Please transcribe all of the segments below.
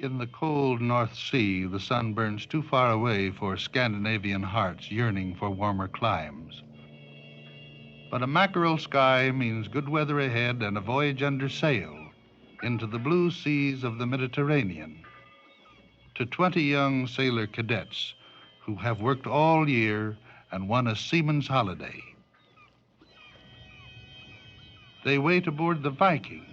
In the cold North Sea, the sun burns too far away for Scandinavian hearts yearning for warmer climes. But a mackerel sky means good weather ahead and a voyage under sail into the blue seas of the Mediterranean. To 20 young sailor cadets who have worked all year and won a seaman's holiday. They wait aboard the Viking,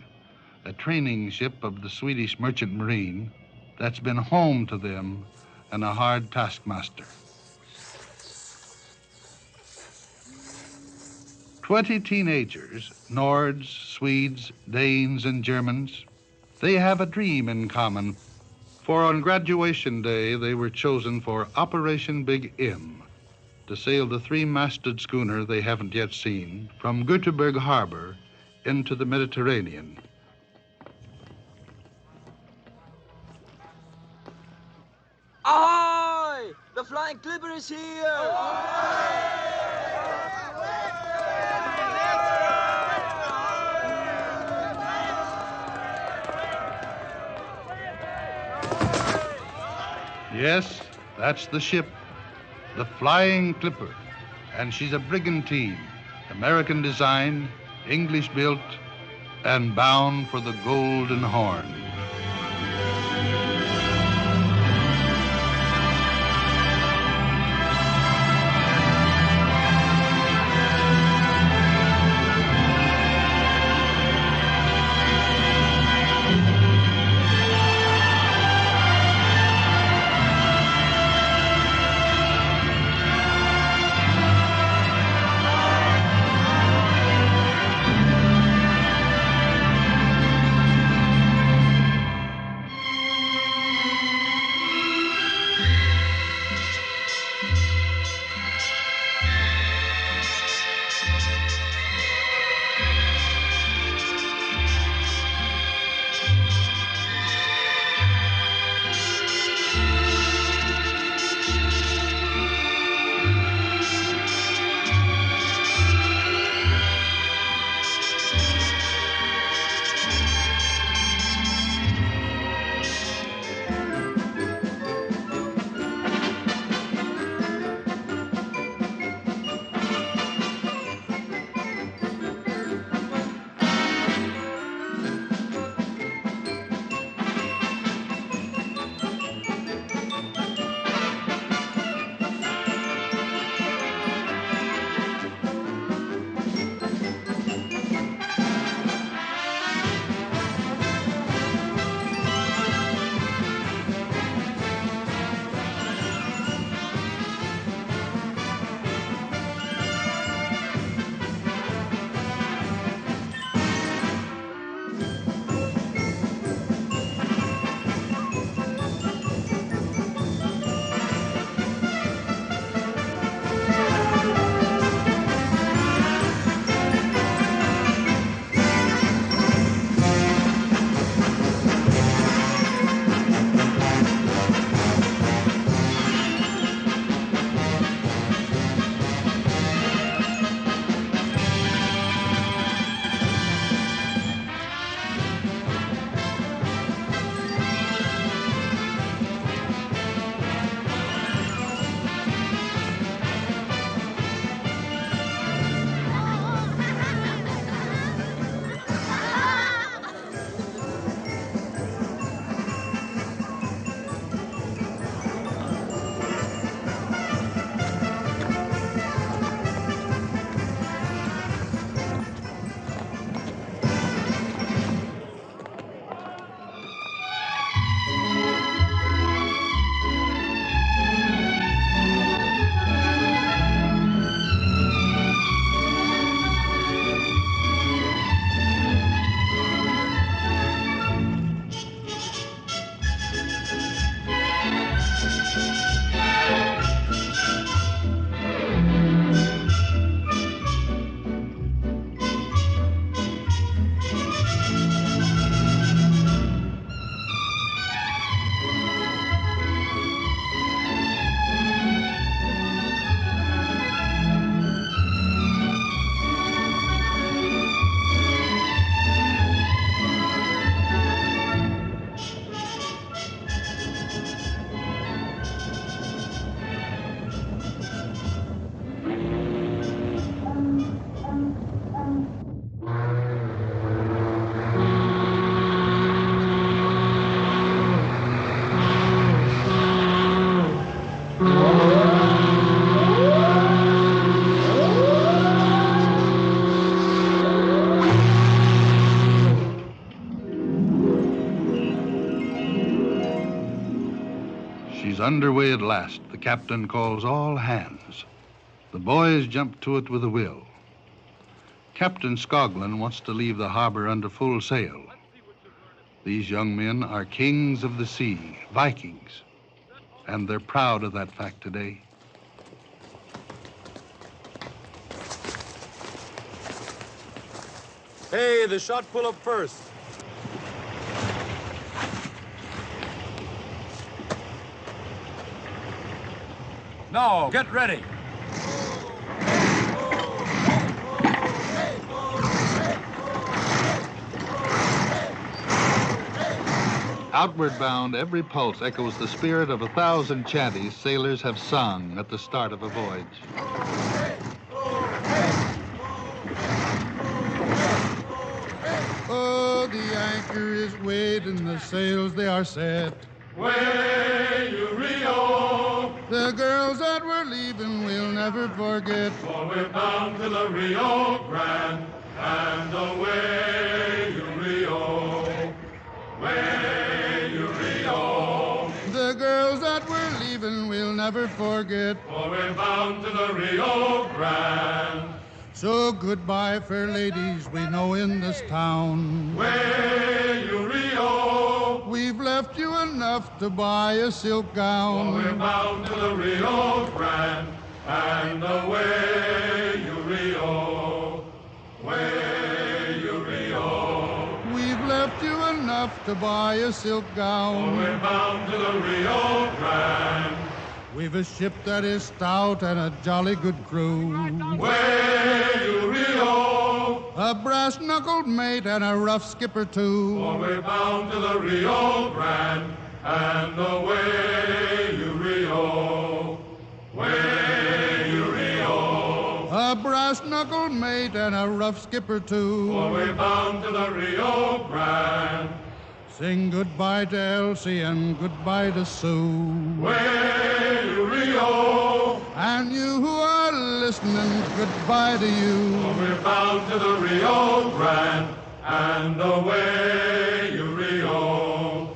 a training ship of the Swedish merchant marine that's been home to them and a hard taskmaster. 20 teenagers, Nords, Swedes, Danes, and Germans, they have a dream in common. For on graduation day, they were chosen for Operation Big M, to sail the three-masted schooner they haven't yet seen from Göteborg Harbor into the Mediterranean. Ahoy! The Flying Clipper is here! Yes, that's the ship, the Flying Clipper, and she's a brigantine, American design, English built, and bound for the Golden Horn. is underway at last. The captain calls all hands. The boys jump to it with a will. Captain Skoglund wants to leave the harbor under full sail. These young men are kings of the sea, Vikings, and they're proud of that fact today. Hey, the shot pull up first. Now, get ready. Outward bound, every pulse echoes the spirit of 1,000 chanties sailors have sung at the start of a voyage. Oh, the anchor is weighed and the sails they are set. Way you Rio, The girls that we're leaving we'll never forget. for we're bound to the Rio Grande, and away you Rio, way you Rio, The girls that we're leaving we'll never forget. for we're bound to the Rio Grande, So goodbye, fair ladies, we know in this town. way you Rio, We've left you enough to buy a silk for we're gown. bound to the Rio Grande, and away you Rio, way you Rio. We've left you enough to buy a silk For gown. we're bound to the Rio Grande, We've a ship that is stout and a jolly good crew. way you Rio, A brass-knuckled mate and a rough skipper too. for we're bound to the Rio Grande, and away you Rio, way you Rio, A brass-knuckled mate and a rough skipper for too. we're bound to the Rio Grande, Sing goodbye to Elsie and goodbye to Sue. way you Rio, And you who are listening, goodbye to for you. we're bound to the Rio Grande, and away you Rio,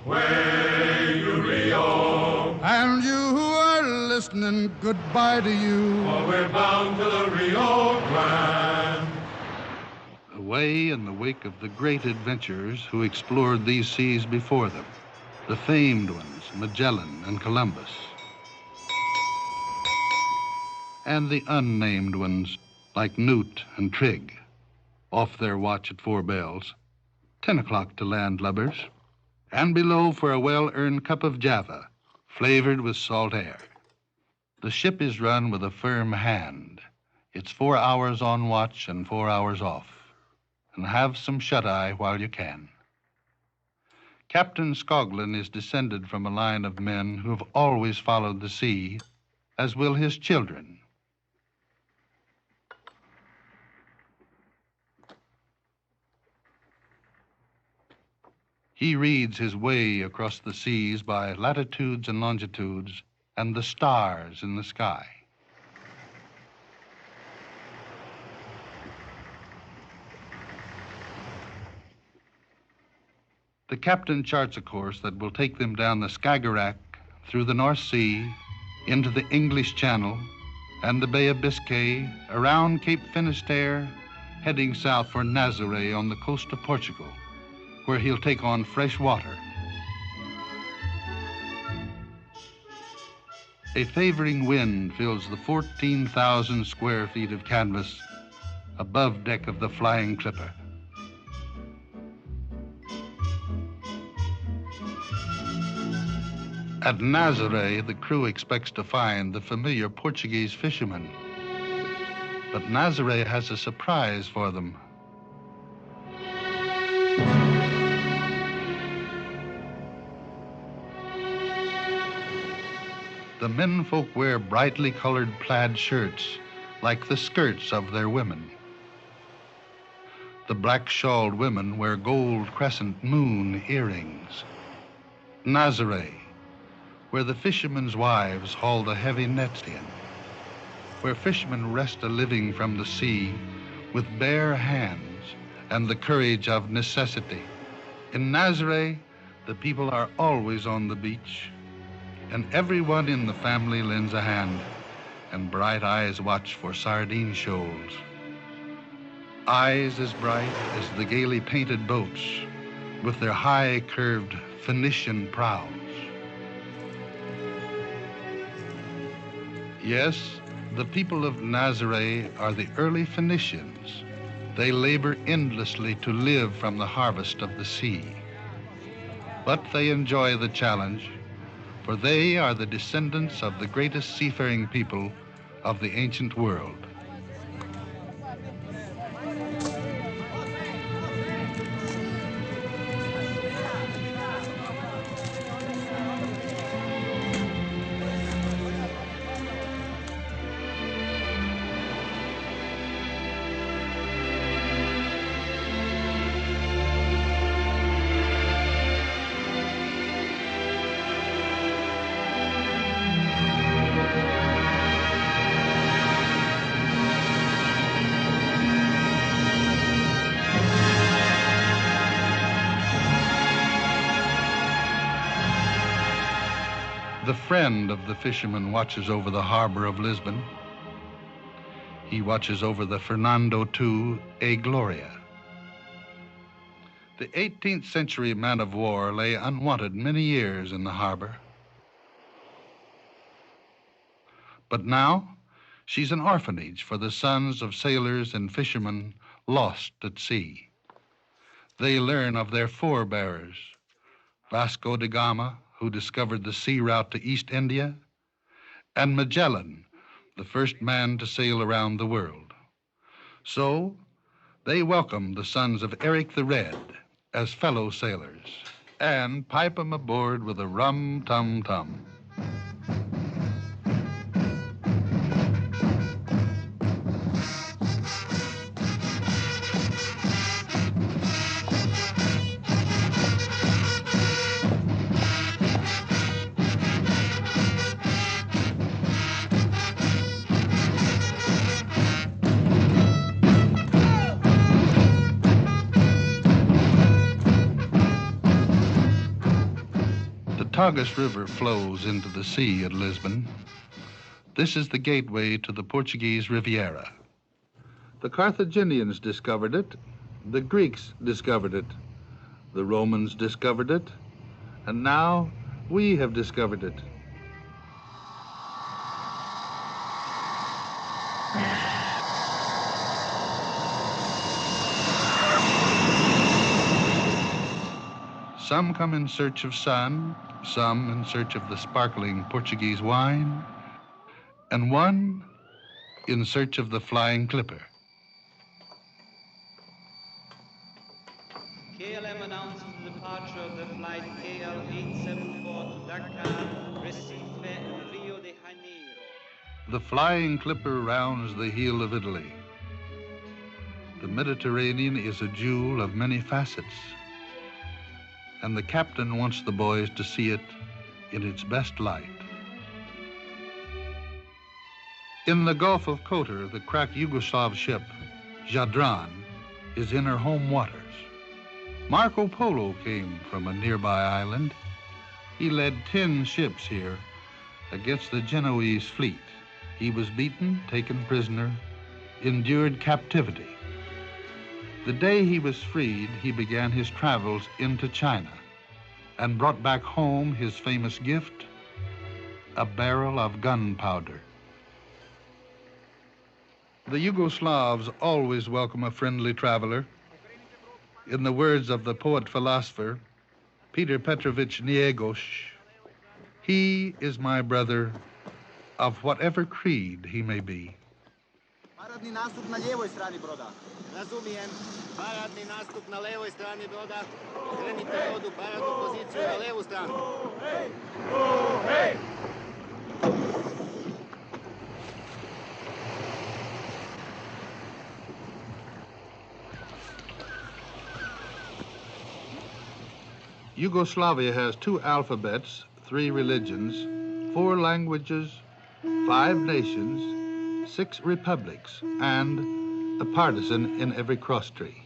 way you Rio, And you who are listening, goodbye to you. for we're bound to the Rio Grande. Away in the wake of the great adventurers who explored these seas before them, the famed ones, Magellan and Columbus, and the unnamed ones like Newt and Trigg, off their watch at 4 bells, 10 o'clock to landlubbers, and below for a well-earned cup of Java, flavored with salt air. The ship is run with a firm hand. It's 4 hours on watch and 4 hours off. And have some shut-eye while you can. Captain Skoglund is descended from a line of men who have always followed the sea, as will his children. He reads his way across the seas by latitudes and longitudes and the stars in the sky. The captain charts a course that will take them down the Skagerrak, through the North Sea, into the English Channel, and the Bay of Biscay, around Cape Finisterre, heading south for Nazaré on the coast of Portugal, where he'll take on fresh water. A favoring wind fills the 14,000 square feet of canvas above deck of the Flying Clipper. At Nazaré, the crew expects to find the familiar Portuguese fishermen. But Nazaré has a surprise for them. The menfolk wear brightly colored plaid shirts, like the skirts of their women. The black-shawled women wear gold crescent moon earrings. Nazaré, where the fishermen's wives haul the heavy nets in, where fishermen wrest a living from the sea with bare hands and the courage of necessity. In Nazaré, the people are always on the beach, and everyone in the family lends a hand, and bright eyes watch for sardine shoals. Eyes as bright as the gaily painted boats with their high curved Phoenician prows. Yes, the people of Nazaré are the early Phoenicians. They labor endlessly to live from the harvest of the sea. But they enjoy the challenge, for they are the descendants of the greatest seafaring people of the ancient world. The friend of the fisherman watches over the harbor of Lisbon. He watches over the Fernando II A Gloria. The 18th century man of war lay unwanted many years in the harbor. But now, she's an orphanage for the sons of sailors and fishermen lost at sea. They learn of their forebears, Vasco da Gama, who discovered the sea route to East India, and Magellan, the first man to sail around the world. So they welcome the sons of Eric the Red as fellow sailors and pipe 'em aboard with a rum-tum-tum. Tagus River flows into the sea at Lisbon. This is the gateway to the Portuguese Riviera. The Carthaginians discovered it, the Greeks discovered it, the Romans discovered it, and now we have discovered it. Some come in search of sun, some in search of the sparkling Portuguese wine, and one in search of the flying clipper. KLM announced the departure of the flight KL874 to Dakar, Recife, and Rio de Janeiro. The flying clipper rounds the heel of Italy. The Mediterranean is a jewel of many facets, and the captain wants the boys to see it in its best light. In the Gulf of Kotor, the crack Yugoslav ship, Jadran, is in her home waters. Marco Polo came from a nearby island. He led 10 ships here against the Genoese fleet. He was beaten, taken prisoner, endured captivity. The day he was freed, he began his travels into China and brought back home his famous gift, a barrel of gunpowder. The Yugoslavs always welcome a friendly traveler. In the words of the poet-philosopher, Peter Petrovich Niegos, he is my brother of whatever creed he may be. Paradni nastup na lijevoj strani broda. Razumijem. Paradni nastup na levoj strani broda. Krenite vodu paradnu poziciju na levu stranu. Hej! Hej! Yugoslavia has 2 alphabets, 3 religions, 4 languages, 5 nations, 6 republics, and a partisan in every cross tree.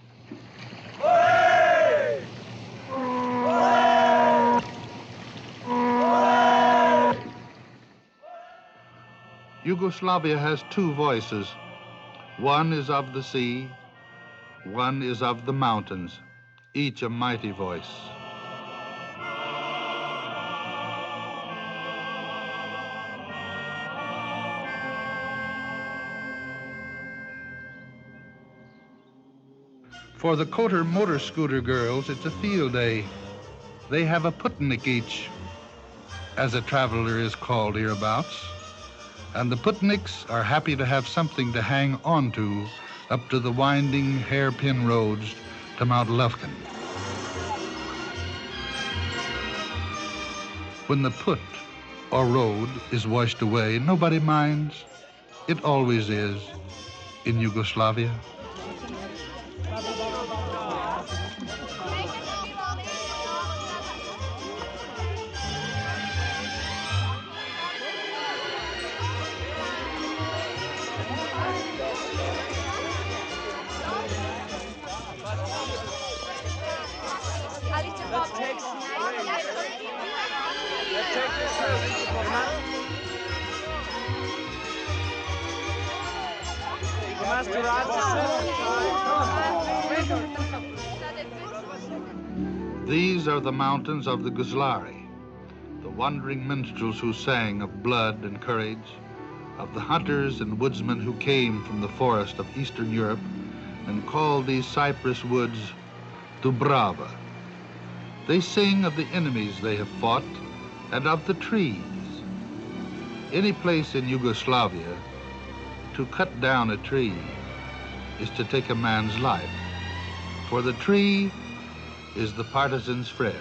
Yugoslavia has two voices. One is of the sea, one is of the mountains, each a mighty voice. For the Kotor motor scooter girls, it's a field day. They have a putnik each, as a traveler is called hereabouts. And the putniks are happy to have something to hang on to up to the winding hairpin roads to Mount Lufkin. When the put or road is washed away, nobody minds. It always is in Yugoslavia. These are the mountains of the Guzlari, the wandering minstrels who sang of blood and courage, of the hunters and woodsmen who came from the forest of Eastern Europe and called these cypress woods Dubrava. They sing of the enemies they have fought and of the trees. Any place in Yugoslavia, to cut down a tree is to take a man's life, for the tree is the partisan's friend.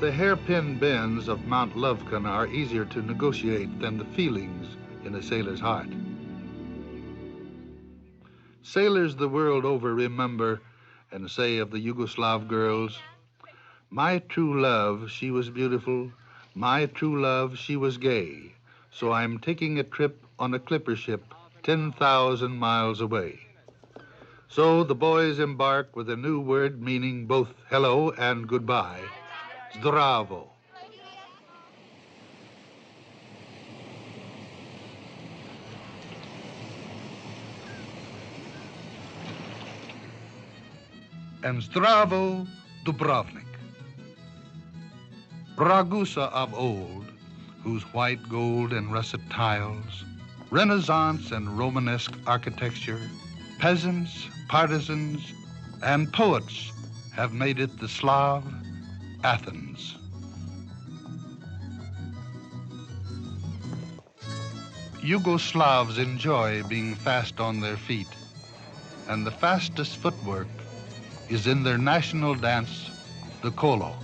The hairpin bends of Mount Lufkin are easier to negotiate than the feelings in a sailor's heart. Sailors the world over remember and say of the Yugoslav girls, "My true love, she was beautiful. My true love, she was gay. So I'm taking a trip on a clipper ship 10,000 miles away." So the boys embark with a new word meaning both hello and goodbye. Zdravo. And Zdravo Dubrovnik. Ragusa of old, whose white gold and russet tiles, Renaissance and Romanesque architecture, peasants, partisans, and poets have made it the Slav Athens. Yugoslavs enjoy being fast on their feet, and the fastest footwork is in their national dance, the Kolo.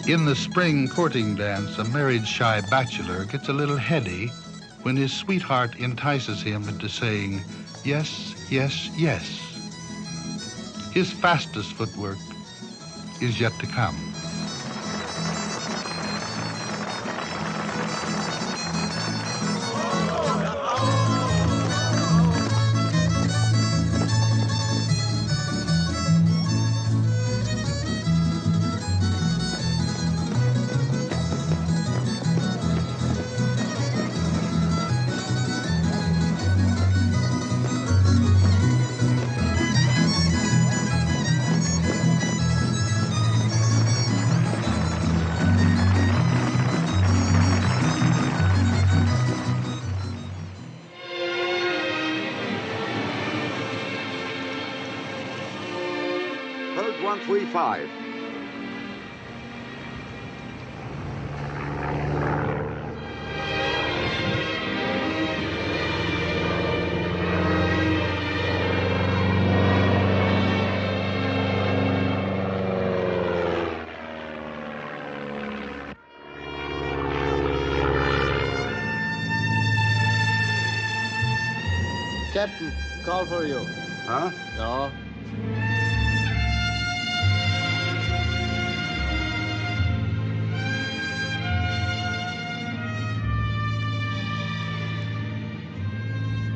In the spring courting dance, a marriage-shy bachelor gets a little heady when his sweetheart entices him into saying, yes, yes, yes. His fastest footwork is yet to come. Hold 135. Captain, call for you. Huh? No.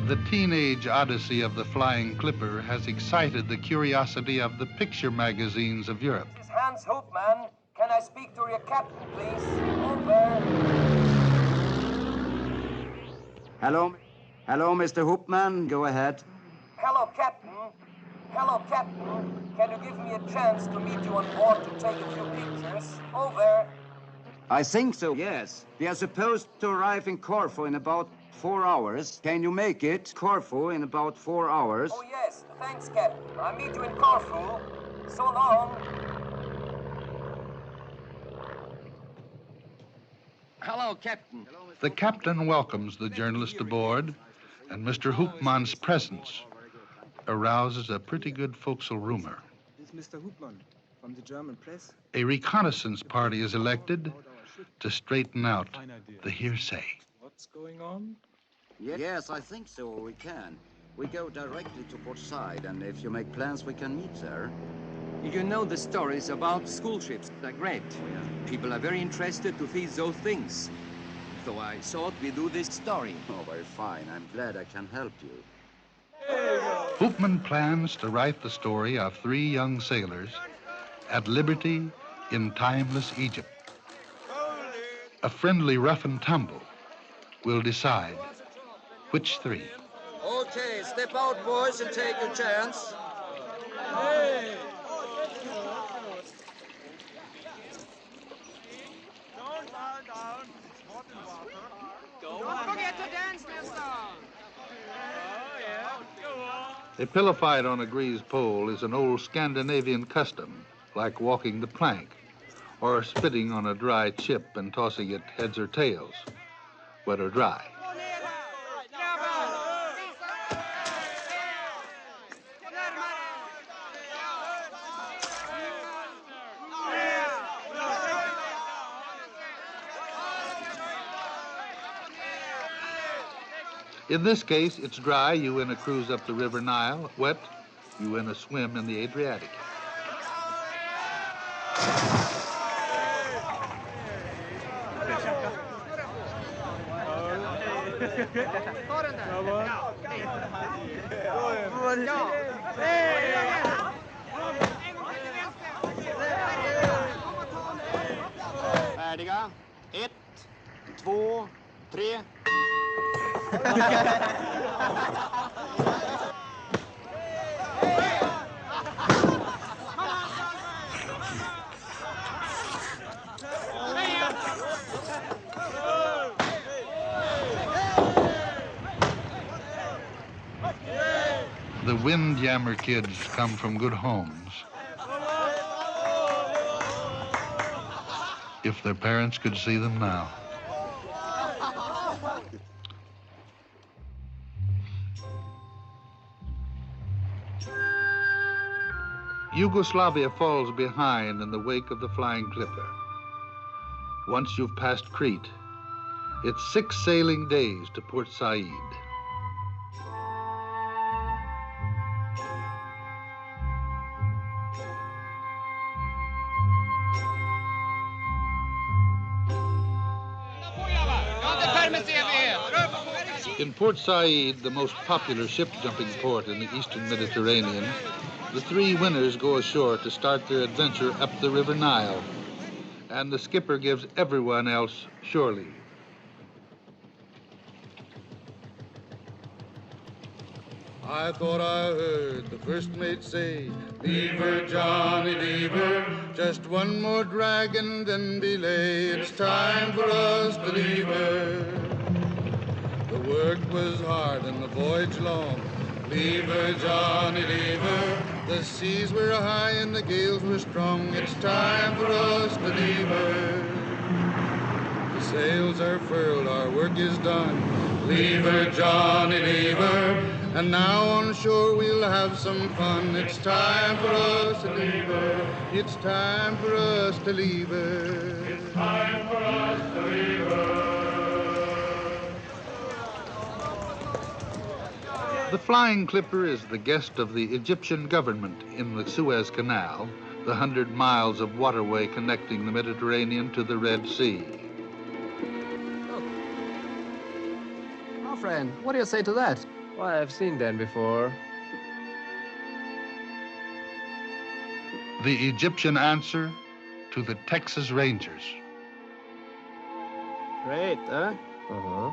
The teenage odyssey of the Flying Clipper has excited the curiosity of the picture magazines of Europe. This is Hans Hoopman. Can I speak to your captain, please? Over. Hello, Mr. Hoopman. Go ahead. Hello, Captain. Hello, Captain. Can you give me a chance to meet you on board to take a few pictures? Over. I think so, yes. We are supposed to arrive in Corfu in about 4 hours. Can you make it? Corfu in about 4 hours. Oh, yes. Thanks, Captain. I'll meet you in Corfu. So long. Hello, Captain. The captain welcomes the journalist aboard, and Mr. Hoopman's presence arouses a pretty good forecastle rumor. This is Mr. Hoopman from the German press. A reconnaissance party is elected to straighten out the hearsay. What's going on? Yes, I think so. We can. We go directly to Port Said, and if you make plans, we can meet there. You know the stories about school ships. They're great. People are very interested to see those things. So I thought we'd do this story. Oh, very fine. I'm glad I can help you. Hoopman plans to write the story of 3 young sailors at liberty in timeless Egypt. A friendly rough and tumble will decide which 3. Okay, step out, boys, and take your chance. Hey! Don't lie down. Hot in water. Don't forget to dance, mister. Oh, yeah. Go on. A pillow fight on a greased pole is an old Scandinavian custom, like walking the plank, or spitting on a dry chip and tossing it heads or tails, wet or dry. In this case, it's dry, you win a cruise up the River Nile. Wet, you win a swim in the Adriatic. Färdiga. 1, 2, 3. The Windjammer kids come from good homes. If their parents could see them now. Yugoslavia falls behind in the wake of the Flying Clipper. Once you've passed Crete, it's 6 sailing days to Port Said. In Port Said, the most popular ship-jumping port in the eastern Mediterranean, the 3 winners go ashore to start their adventure up the River Nile, and the skipper gives everyone else shore leave. I thought I heard the first mate say, "Leave her, Johnny, leave her. Just one more drag and then belay. It's time for us to leave her." The work was hard and the voyage long. Leave her, Johnny, leave her. The seas were high and the gales were strong. It's time for us to leave her. The sails are furled, our work is done. Leave her, Johnny, leave her. And now on shore we'll have some fun. It's time for us to leave her. It's time for us to leave her. It's time for us to leave her. The Flying Clipper is the guest of the Egyptian government in the Suez Canal, the 100 miles of waterway connecting the Mediterranean to the Red Sea. Oh, friend, what do you say to that? Why, I've seen Dan before. The Egyptian answer to the Texas Rangers. Great, huh? Uh-huh.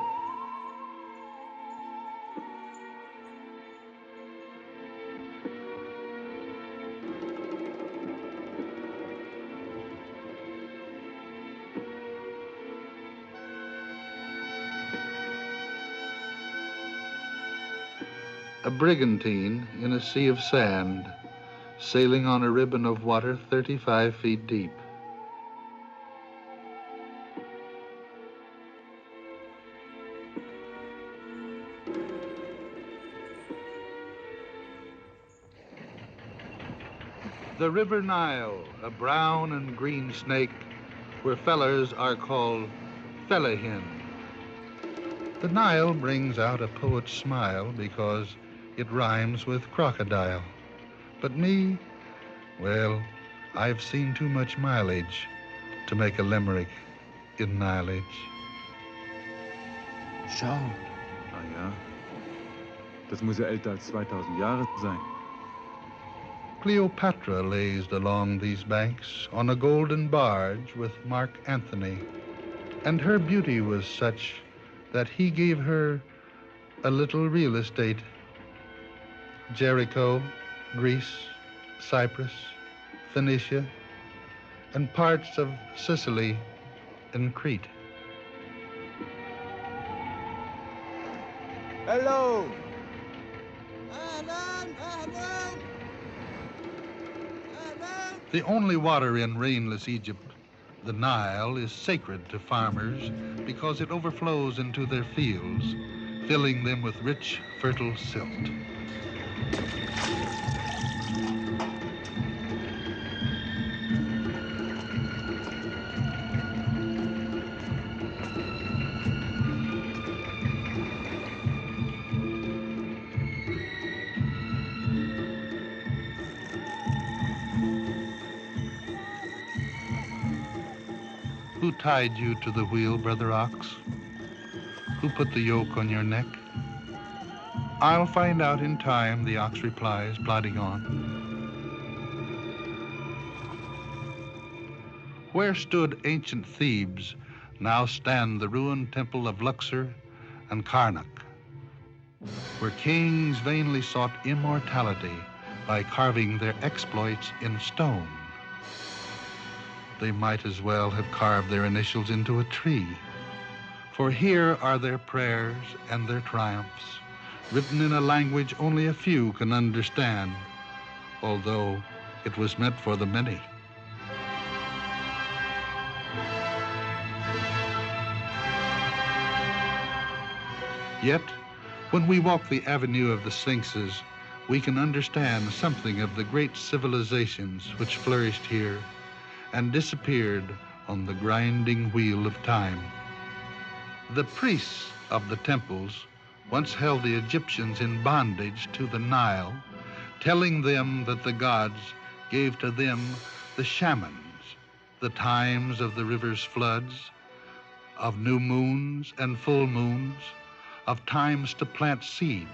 A brigantine in a sea of sand, sailing on a ribbon of water 35 feet deep. The River Nile, a brown and green snake, where fellers are called fellahin. The Nile brings out a poet's smile because it rhymes with crocodile. But me, well, I've seen too much mileage to make a limerick in Nileage. Schau. Ah ja. Das muss ja älter als 2000 Jahre sein. Cleopatra lazed along these banks on a golden barge with Mark Antony, and her beauty was such that he gave her a little real estate. Jericho, Greece, Cyprus, Phoenicia, and parts of Sicily and Crete. Hello! The only water in rainless Egypt, the Nile, is sacred to farmers because it overflows into their fields, filling them with rich, fertile silt. Who tied you to the wheel, Brother Ox? Who put the yoke on your neck? I'll find out in time, the ox replies, plodding on. Where stood ancient Thebes, now stand the ruined temple of Luxor and Karnak, where kings vainly sought immortality by carving their exploits in stone. They might as well have carved their initials into a tree, for here are their prayers and their triumphs, written in a language only a few can understand, although it was meant for the many. Yet, when we walk the avenue of the Sphinxes, we can understand something of the great civilizations which flourished here and disappeared on the grinding wheel of time. The priests of the temples once held the Egyptians in bondage to the Nile, telling them that the gods gave to them the shamans, the times of the river's floods, of new moons and full moons, of times to plant seed.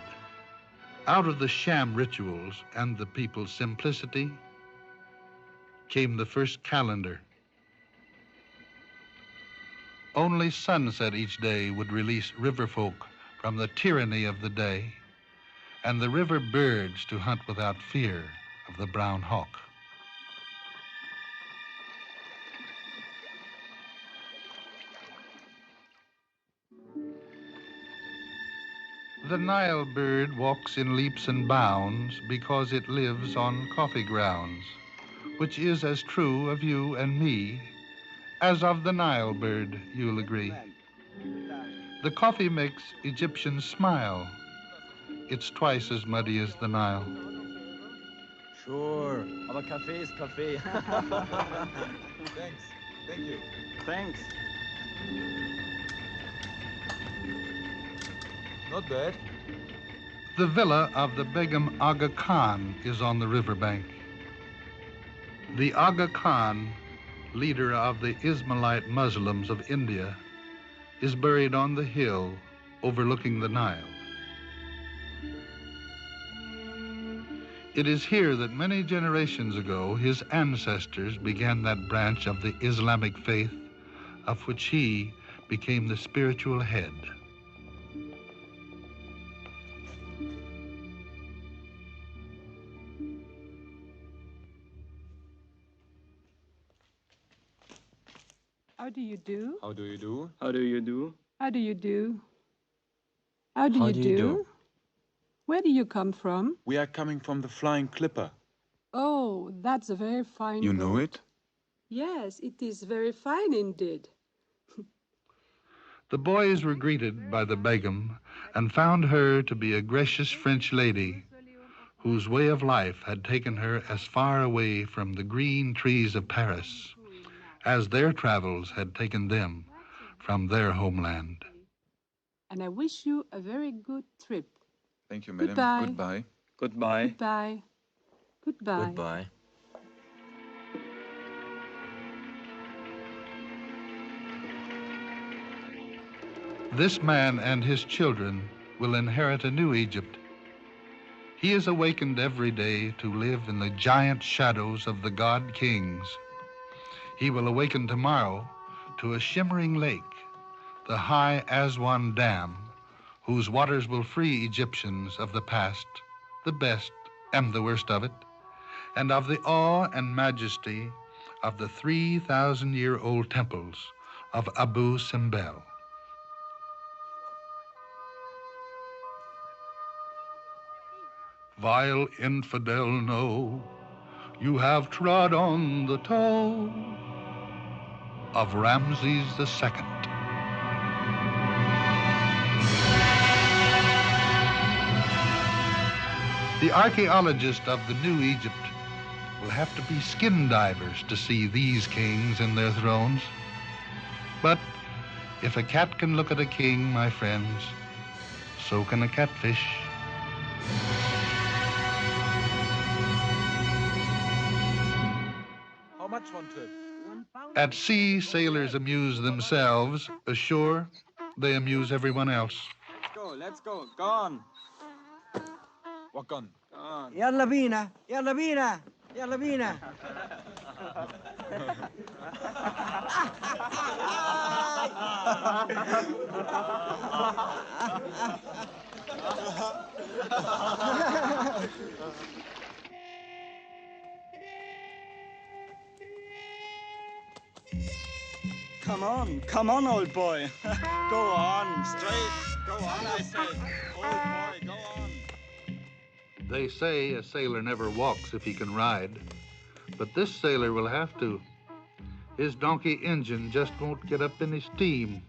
Out of the sham rituals and the people's simplicity came the first calendar. Only sunset each day would release river folk from the tyranny of the day, and the river birds to hunt without fear of the brown hawk. The Nile bird walks in leaps and bounds because it lives on coffee grounds, which is as true of you and me as of the Nile bird, you'll agree. The coffee makes Egyptians smile. It's twice as muddy as the Nile. Sure, aber Kaffee ist Kaffee. Thanks. Thank you. Thanks. Not bad. The villa of the Begum Aga Khan is on the riverbank. The Aga Khan, leader of the Ismailite Muslims of India, is buried on the hill overlooking the Nile. It is here that many generations ago his ancestors began that branch of the Islamic faith of which he became the spiritual head. How do you do? How do you do? How do you do? How do you do? How do you do? Where do you come from? We are coming from the Flying Clipper. Oh, that's a very fine You know boat. it? Yes, it is very fine indeed. The boys were greeted by the Begum and found her to be a gracious French lady whose way of life had taken her as far away from the green trees of Paris as their travels had taken them from their homeland. And I wish you a very good trip. Thank you, madam. Goodbye. Goodbye. Goodbye. Goodbye. Goodbye. Goodbye. This man and his children will inherit a new Egypt. He is awakened every day to live in the giant shadows of the god kings. He will awaken tomorrow to a shimmering lake, the high Aswan Dam, whose waters will free Egyptians of the past, the best and the worst of it, and of the awe and majesty of the 3,000-year-old temples of Abu Simbel. Vile infidel, no, you have trod on the toe of Ramses II. The archaeologists of the New Egypt will have to be skin divers to see these kings in their thrones. But if a cat can look at a king, my friends, so can a catfish. How much one trip? At sea, sailors amuse themselves. Ashore, they amuse everyone else. Let's go. Go on. What gun? Go on. يلا بينا يلا بينا يلا بينا Come on, old boy. Go on, straight. Go on, I say. Old boy, go on. They say a sailor never walks if he can ride, but this sailor will have to. His donkey engine just won't get up any steam.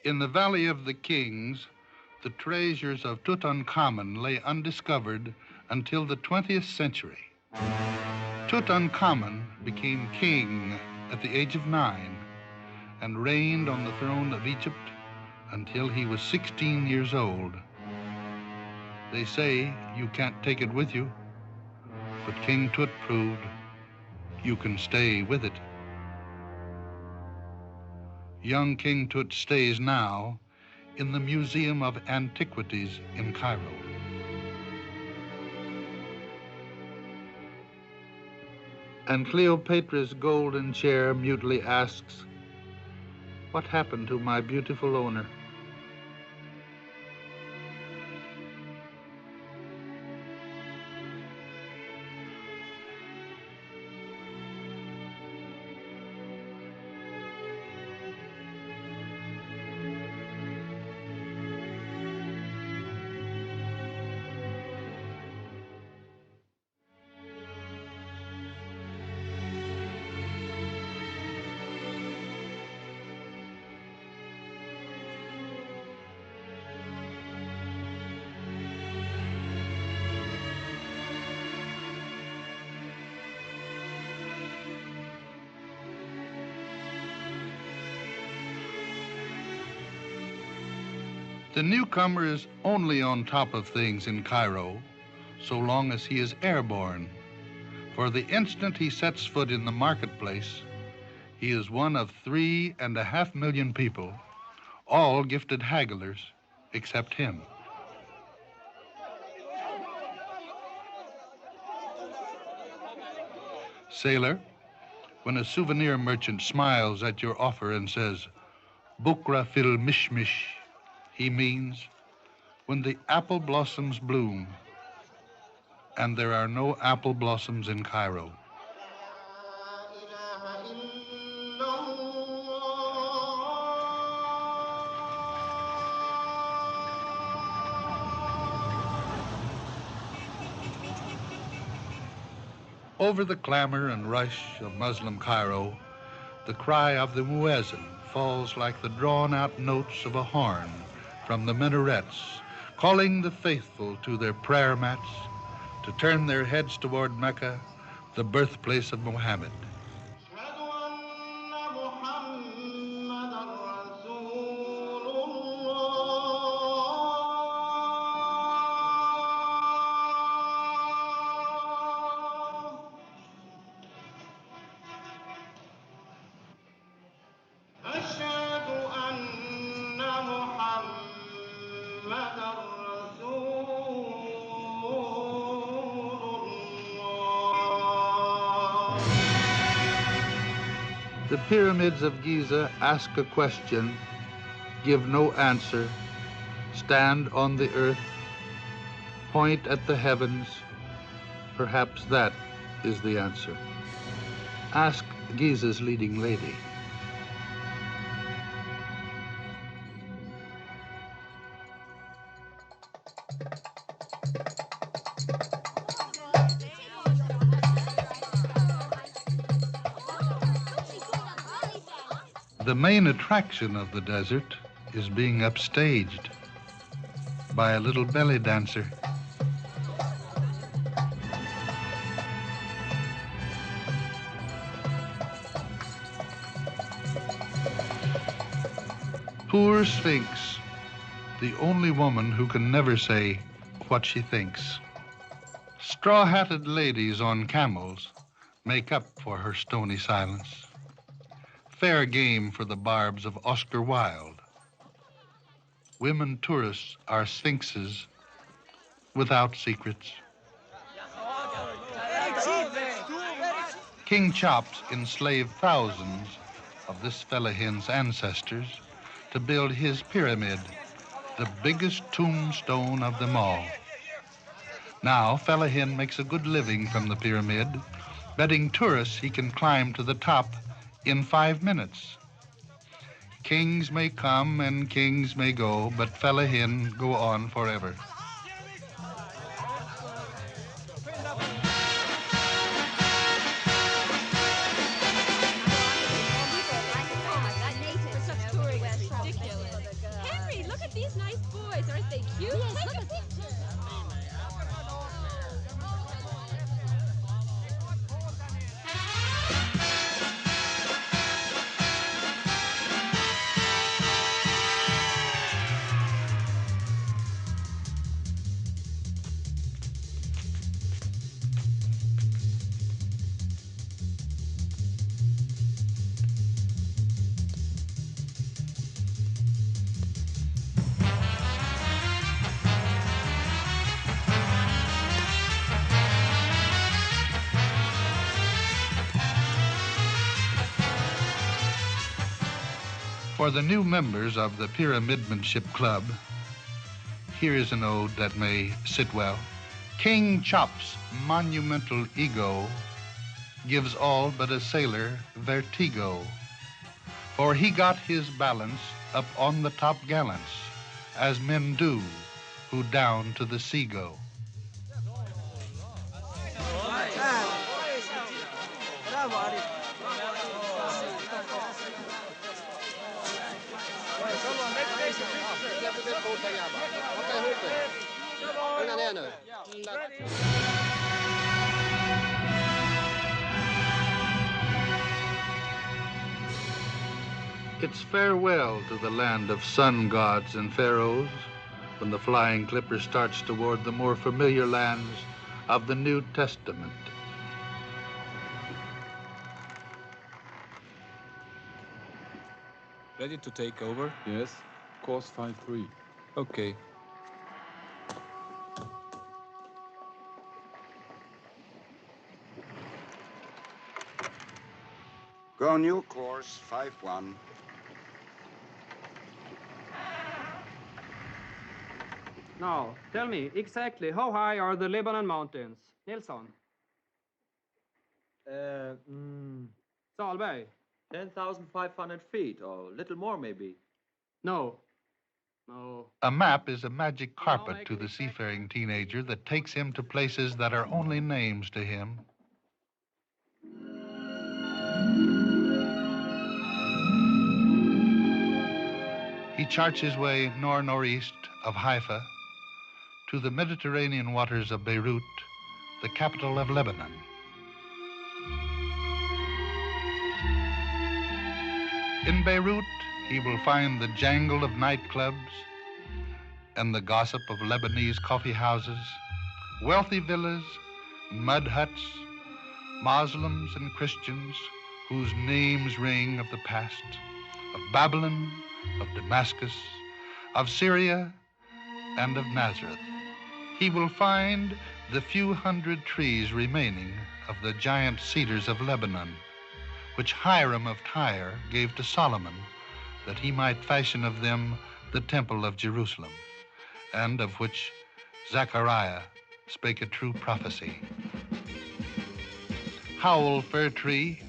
In the Valley of the Kings, the treasures of Tutankhamun lay undiscovered until the 20th century. Tutankhamun became king at the age of 9 and reigned on the throne of Egypt until he was 16 years old. They say you can't take it with you, but King Tut proved you can stay with it. Young King Tut stays now in the Museum of Antiquities in Cairo. And Cleopatra's golden chair mutely asks, "What happened to my beautiful owner?" The newcomer is only on top of things in Cairo so long as he is airborne. For the instant he sets foot in the marketplace, he is one of 3.5 million people, all gifted hagglers except him. Sailor, when a souvenir merchant smiles at your offer and says, "Bukra fil mishmish," he means when the apple blossoms bloom, and there are no apple blossoms in Cairo. Over the clamor and rush of Muslim Cairo, the cry of the muezzin falls like the drawn-out notes of a horn from the minarets, calling the faithful to their prayer mats to turn their heads toward Mecca, the birthplace of Muhammad. The pyramids of Giza ask a question, give no answer, stand on the earth, point at the heavens. Perhaps that is the answer. Ask Giza's leading lady. The main attraction of the desert is being upstaged by a little belly dancer. Poor Sphinx, the only woman who can never say what she thinks. Straw-hatted ladies on camels make up for her stony silence. Fair game for the barbs of Oscar Wilde. Women tourists are sphinxes without secrets. King Chops enslaved thousands of this fellahin's ancestors to build his pyramid, the biggest tombstone of them all. Now, Fellahin makes a good living from the pyramid, betting tourists he can climb to the top in 5 minutes. Kings may come and kings may go, but Fellahin go on forever. For the new members of the Pyramidmanship Club, here is an ode that may sit well. King Chop's monumental ego gives all but a sailor vertigo, for he got his balance up on the top gallants, as men do who down to the sea go. Bravo, Ari. It's farewell to the land of sun gods and pharaohs when the flying clipper starts toward the more familiar lands of the New Testament. Ready to take over? Yes. Course 5-3. Okay. Go new course 5-1. Now, tell me exactly how high are the Lebanon mountains? Nilsson. Salberg. 10,500 feet, or a little more maybe. No. No. A map is a magic carpet to the seafaring teenager that takes him to places that are only names to him. He charts his way nor-northeast of Haifa to the Mediterranean waters of Beirut, the capital of Lebanon. In Beirut, he will find the jangle of nightclubs and the gossip of Lebanese coffee houses, wealthy villas, mud huts, Muslims and Christians whose names ring of the past, of Babylon, of Damascus, of Syria, and of Nazareth. He will find the few hundred trees remaining of the giant cedars of Lebanon, which Hiram of Tyre gave to Solomon, that he might fashion of them the temple of Jerusalem, and of which Zechariah spake a true prophecy. Howl, fir tree,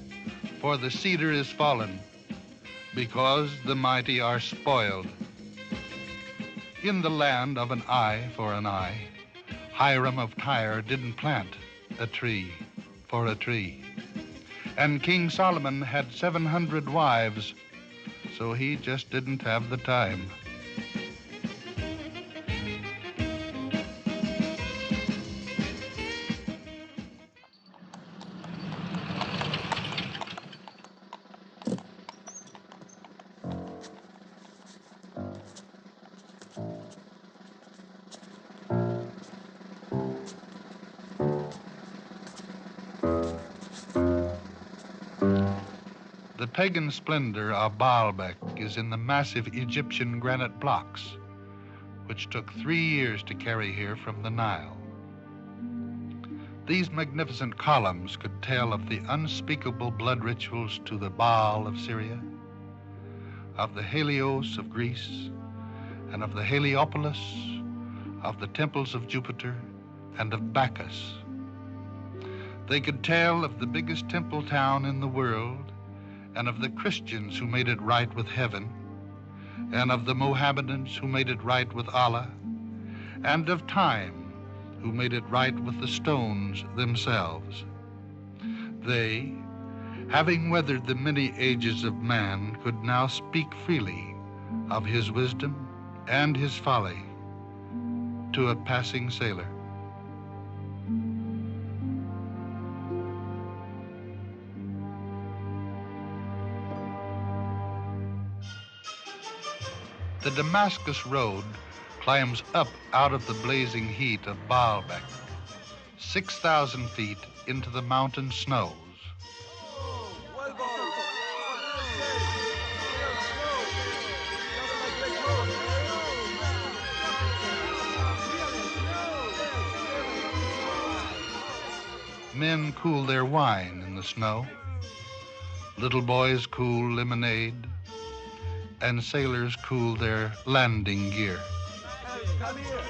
for the cedar is fallen, because the mighty are spoiled. In the land of an eye for an eye, Hiram of Tyre didn't plant a tree for a tree. And King Solomon had 700 wives, so he just didn't have the time. The pagan splendor of Baalbek is in the massive Egyptian granite blocks, which took 3 years to carry here from the Nile. These magnificent columns could tell of the unspeakable blood rituals to the Baal of Syria, of the Helios of Greece, and of the Heliopolis, of the temples of Jupiter and of Bacchus. They could tell of the biggest temple town in the world, and of the Christians who made it right with heaven, and of the Mohammedans who made it right with Allah, and of time, who made it right with the stones themselves. They, having weathered the many ages of man, could now speak freely of his wisdom and his folly to a passing sailor. The Damascus Road climbs up out of the blazing heat of Baalbek, 6,000 feet into the mountain snows. Men cool their wine in the snow. Little boys cool lemonade. and sailors cooled their landing gear. Come here.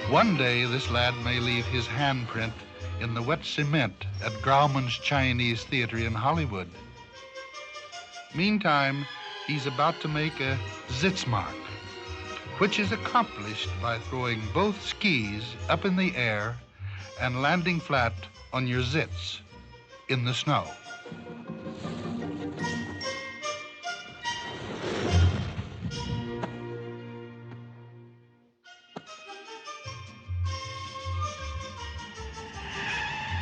One day, this lad may leave his handprint in the wet cement at Grauman's Chinese Theater in Hollywood. Meantime, he's about to make a Sitzmark, which is accomplished by throwing both skis up in the air and landing flat on your zits in the snow.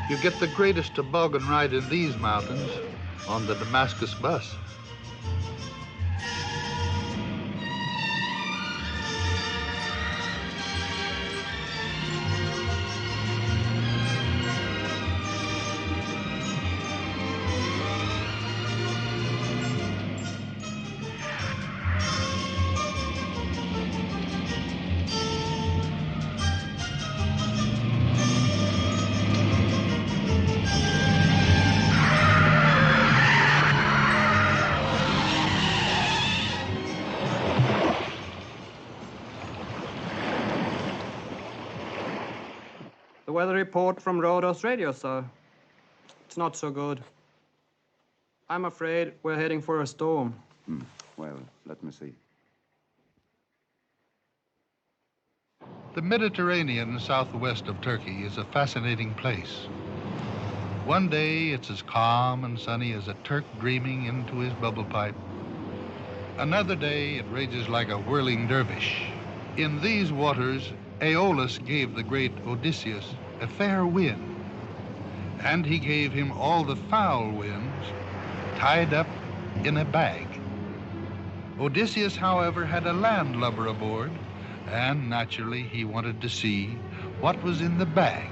You get the greatest toboggan ride in these mountains on the Damascus bus. The weather report from Rhodos Radio, sir. It's not so good. I'm afraid we're heading for a storm. Well, let me see. The Mediterranean southwest of Turkey is a fascinating place. One day, it's as calm and sunny as a Turk dreaming into his bubble pipe. Another day, it rages like a whirling dervish. In these waters, Aeolus gave the great Odysseus a fair wind, and he gave him all the foul winds tied up in a bag. Odysseus, however, had a landlubber aboard, and naturally he wanted to see what was in the bag.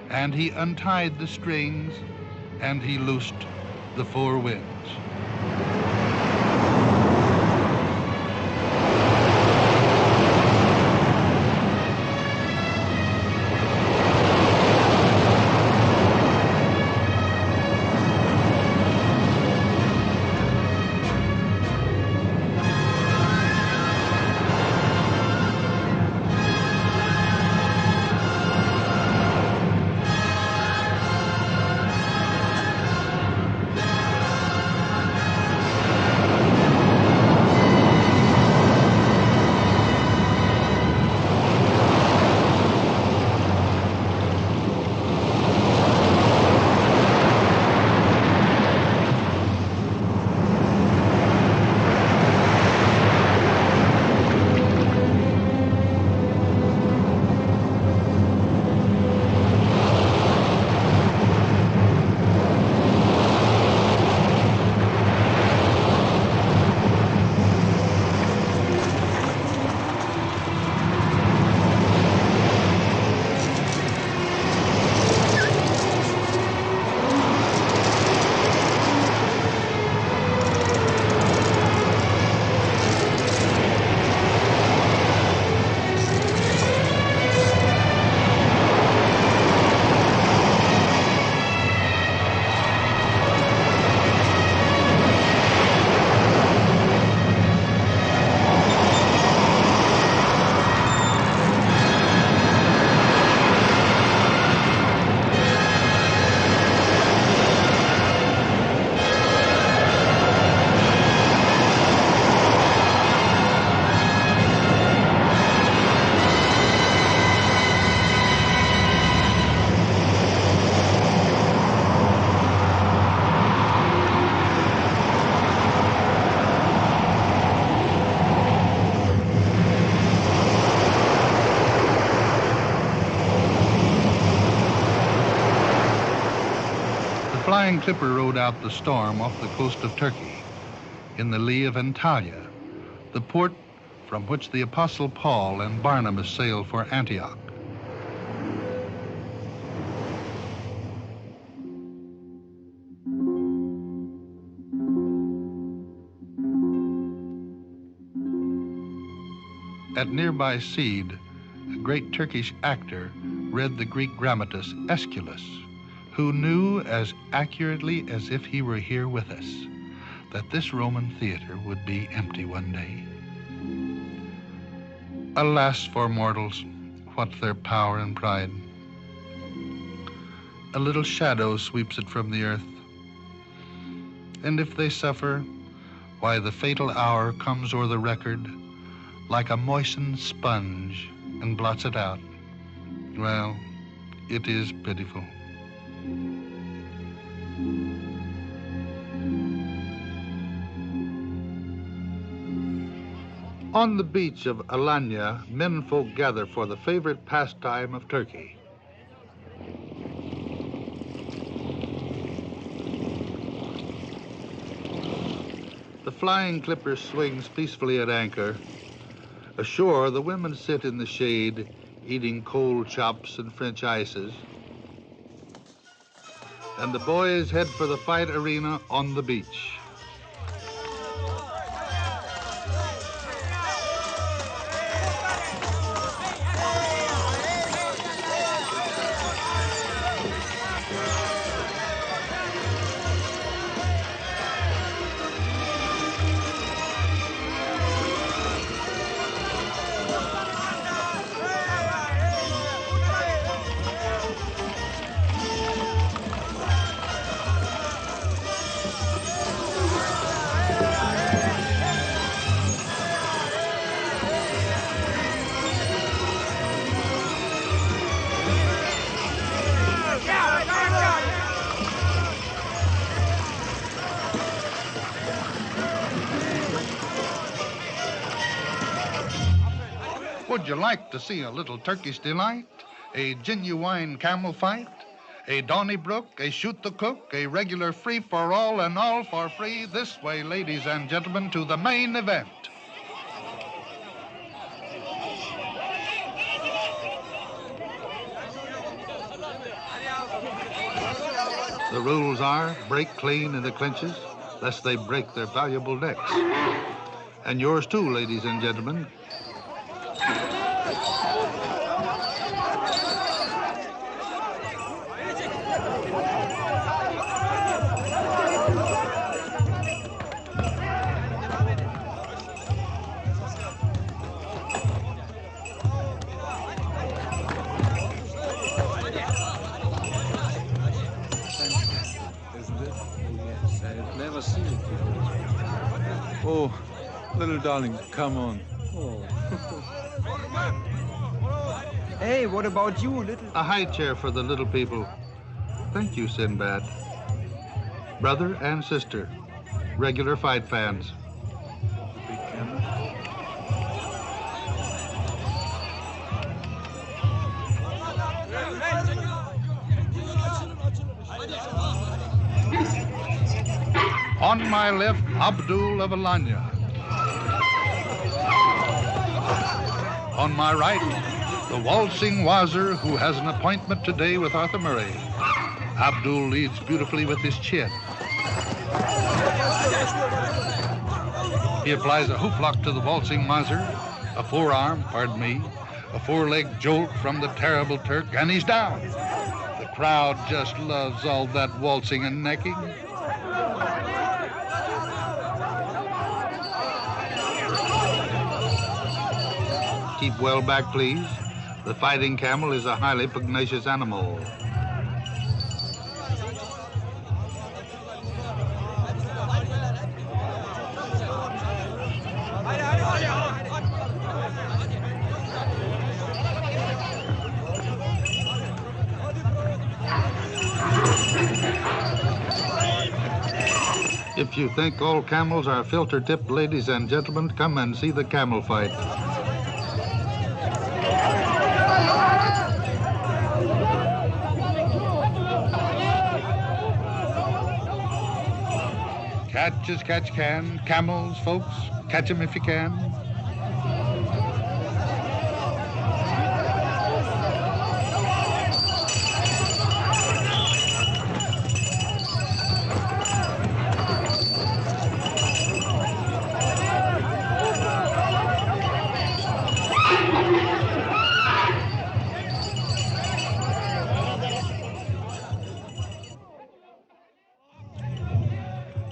And he untied the strings, and he loosed the four winds. Flying Clipper rode out the storm off the coast of Turkey. in the lee of Antalya, the port from which the Apostle Paul and Barnabas sailed for Antioch. At nearby Sede, a great Turkish actor read the Greek grammatus Aeschylus, who knew as accurately as if he were here with us that this Roman theater would be empty one day. Alas for mortals, what's their power and pride? A little shadow sweeps it from the earth. And if they suffer, why the fatal hour comes o'er the record like a moistened sponge and blots it out. Well, it is pitiful. On the beach of Alanya, menfolk gather for the favorite pastime of Turkey. The flying clipper swings peacefully at anchor. Ashore, the women sit in the shade, eating cold chops and French ices. And the boys head for the fight arena on the beach. Would you like to see a little Turkish delight? A genuine camel fight? A Donnybrook, a shoot the cook, a regular free-for-all, and all for free? This way, ladies and gentlemen, to the main event. The rules are break clean in the clinches, lest they break their valuable necks. And yours too, ladies and gentlemen. Oh, little darling, come on. Oh. Hey, what about you, little... A high chair for the little people. Thank you, Sinbad. Brother and sister, regular fight fans. On my left, Abdul of Alanya. On my right, the waltzing Wazir who has an appointment today with Arthur Murray. Abdul leads beautifully with his chin. He applies a hooflock to the waltzing Wazir, a forearm, a four-leg jolt from the terrible Turk, and he's down. The crowd just loves all that waltzing and necking. Keep well back, please. The fighting camel is a highly pugnacious animal. If you think all camels are filter-tipped, ladies and gentlemen, come and see the camel fight. Catch as catch can. Camels, folks, catch 'em if you can.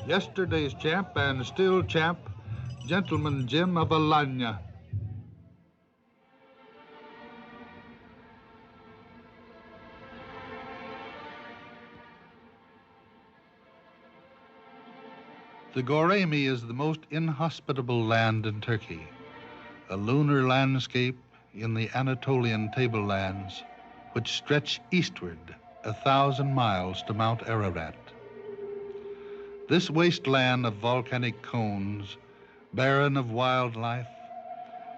Yesterday's champ and still champ, Gentleman Jim of Alanya. The Goremi is the most inhospitable land in Turkey, a lunar landscape in the Anatolian tablelands, which stretch eastward 1,000 miles to Mount Ararat. This wasteland of volcanic cones, barren of wildlife,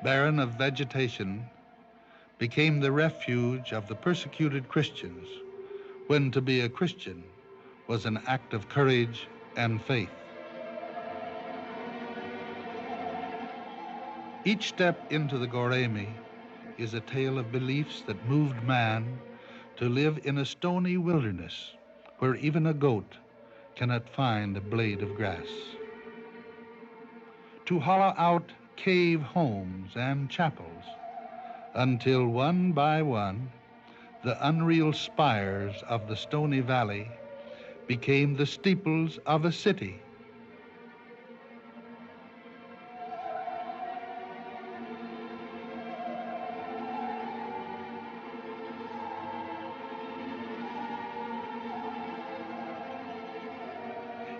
barren of vegetation, became the refuge of the persecuted Christians, when to be a Christian was an act of courage and faith. Each step into the Goremi is a tale of beliefs that moved man to live in a stony wilderness where even a goat cannot find a blade of grass. To hollow out cave homes and chapels until one by one the unreal spires of the stony valley became the steeples of a city.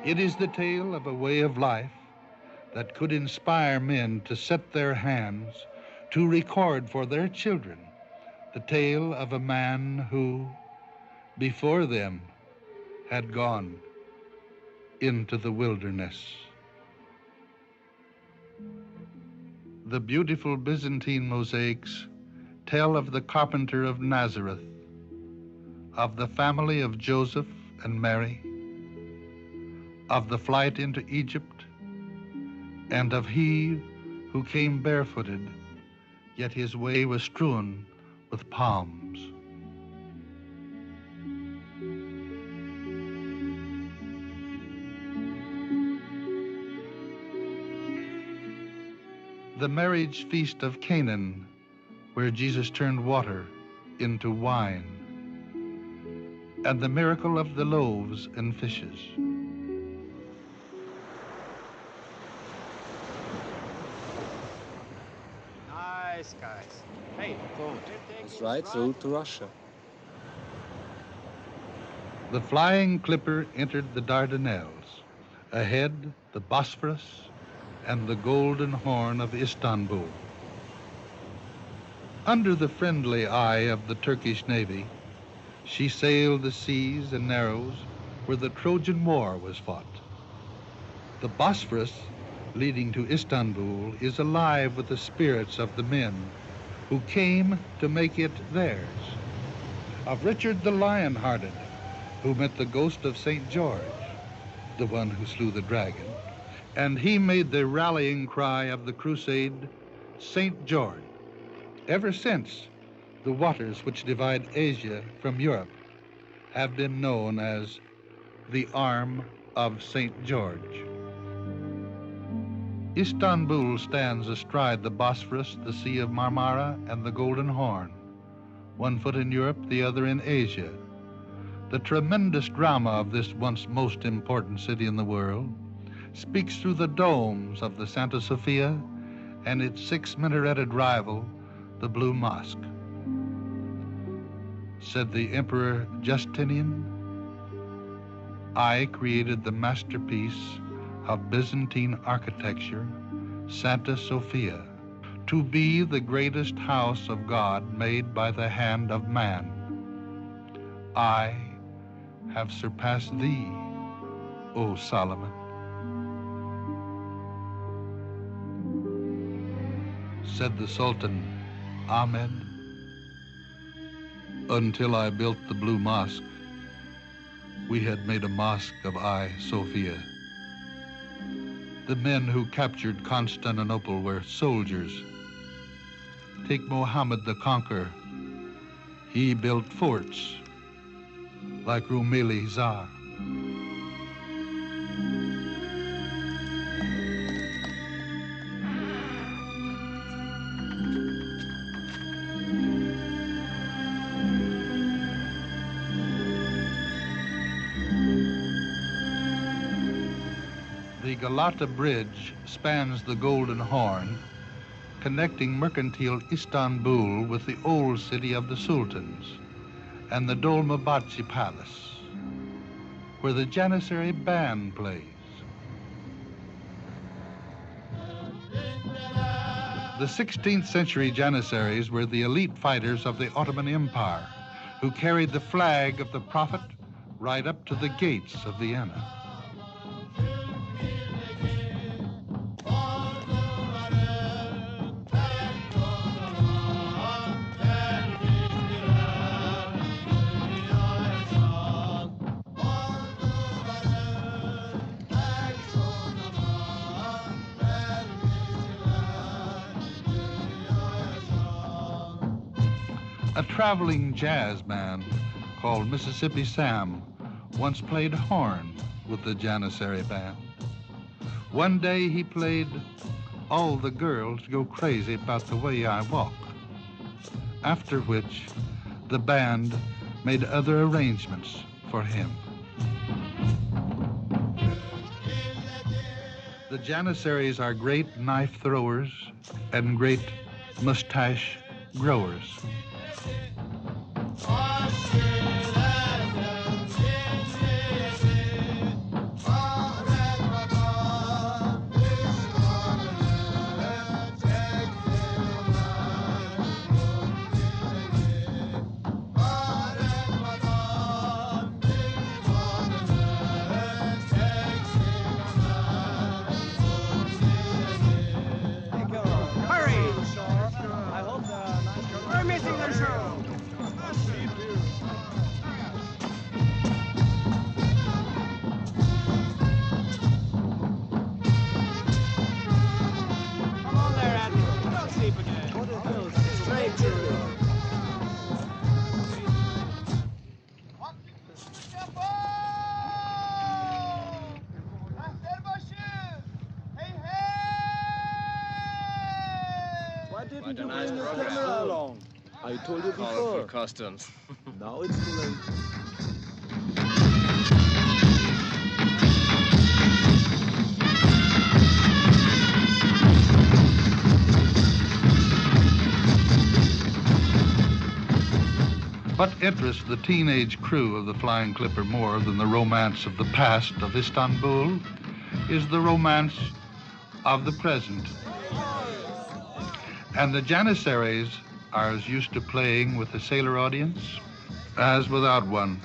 It is the tale of a way of life that could inspire men to set their hands to record for their children the tale of a man who, before them, had gone into the wilderness. The beautiful Byzantine mosaics tell of the carpenter of Nazareth, of the family of Joseph and Mary, of the flight into Egypt, and of he who came barefooted, yet his way was strewn with palms. The marriage feast of Canaan, where Jesus turned water into wine, and the miracle of the loaves and fishes. Nice, guys. Hey, It's right through to Russia. The flying clipper entered the Dardanelles. Ahead, the Bosphorus and the Golden Horn of Istanbul. Under the friendly eye of the Turkish Navy, she sailed the seas and narrows where the Trojan War was fought. The Bosphorus, leading to Istanbul, is alive with the spirits of the men who came to make it theirs. Of Richard the Lion-Hearted, who met the ghost of St. George, the one who slew the dragon, and he made the rallying cry of the crusade, St. George. Ever since, the waters which divide Asia from Europe have been known as the Arm of St. George. Istanbul stands astride the Bosphorus, the Sea of Marmara, and the Golden Horn, one foot in Europe, the other in Asia. The tremendous drama of this once most important city in the world speaks through the domes of the Santa Sofia and its six-minareted rival, the Blue Mosque. Said the Emperor Justinian, "I created the masterpiece of Byzantine architecture, Santa Sofia, to be the greatest house of God made by the hand of man. I have surpassed thee, O Solomon." Said the Sultan, "Ahmed, until I built the Blue Mosque, we had made a mosque of I, Sophia. The men who captured Constantinople were soldiers. Take Mohammed the Conqueror. He built forts like Rumeli Czar. The Galata Bridge spans the Golden Horn, connecting mercantile Istanbul with the old city of the Sultans and the Dolmabahce Palace, where the Janissary band plays. The 16th century Janissaries were the elite fighters of the Ottoman Empire, who carried the flag of the Prophet right up to the gates of Vienna. A traveling jazz man called Mississippi Sam once played horn with the Janissary band. One day he played All the Girls Go Crazy About the Way I Walk, after which the band made other arrangements for him. The Janissaries are great knife throwers and great mustache growers. I told you before. Customs. Now it's too late. What interests the teenage crew of the Flying Clipper more than the romance of the past of Istanbul is the romance of the present. And the Janissaries are as used to playing with a sailor audience as without one.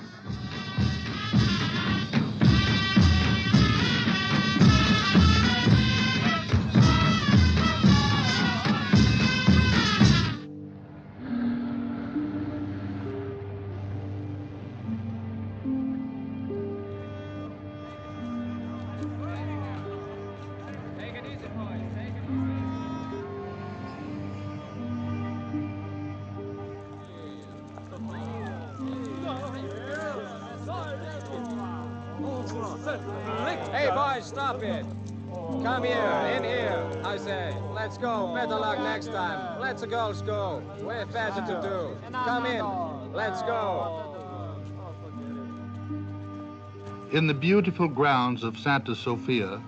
Hey, boys, stop it. Come here, in here, I say. Let's go. Better luck next time. Let the girls go. We're better to do. Come in. Let's go. In the beautiful grounds of Santa Sofia,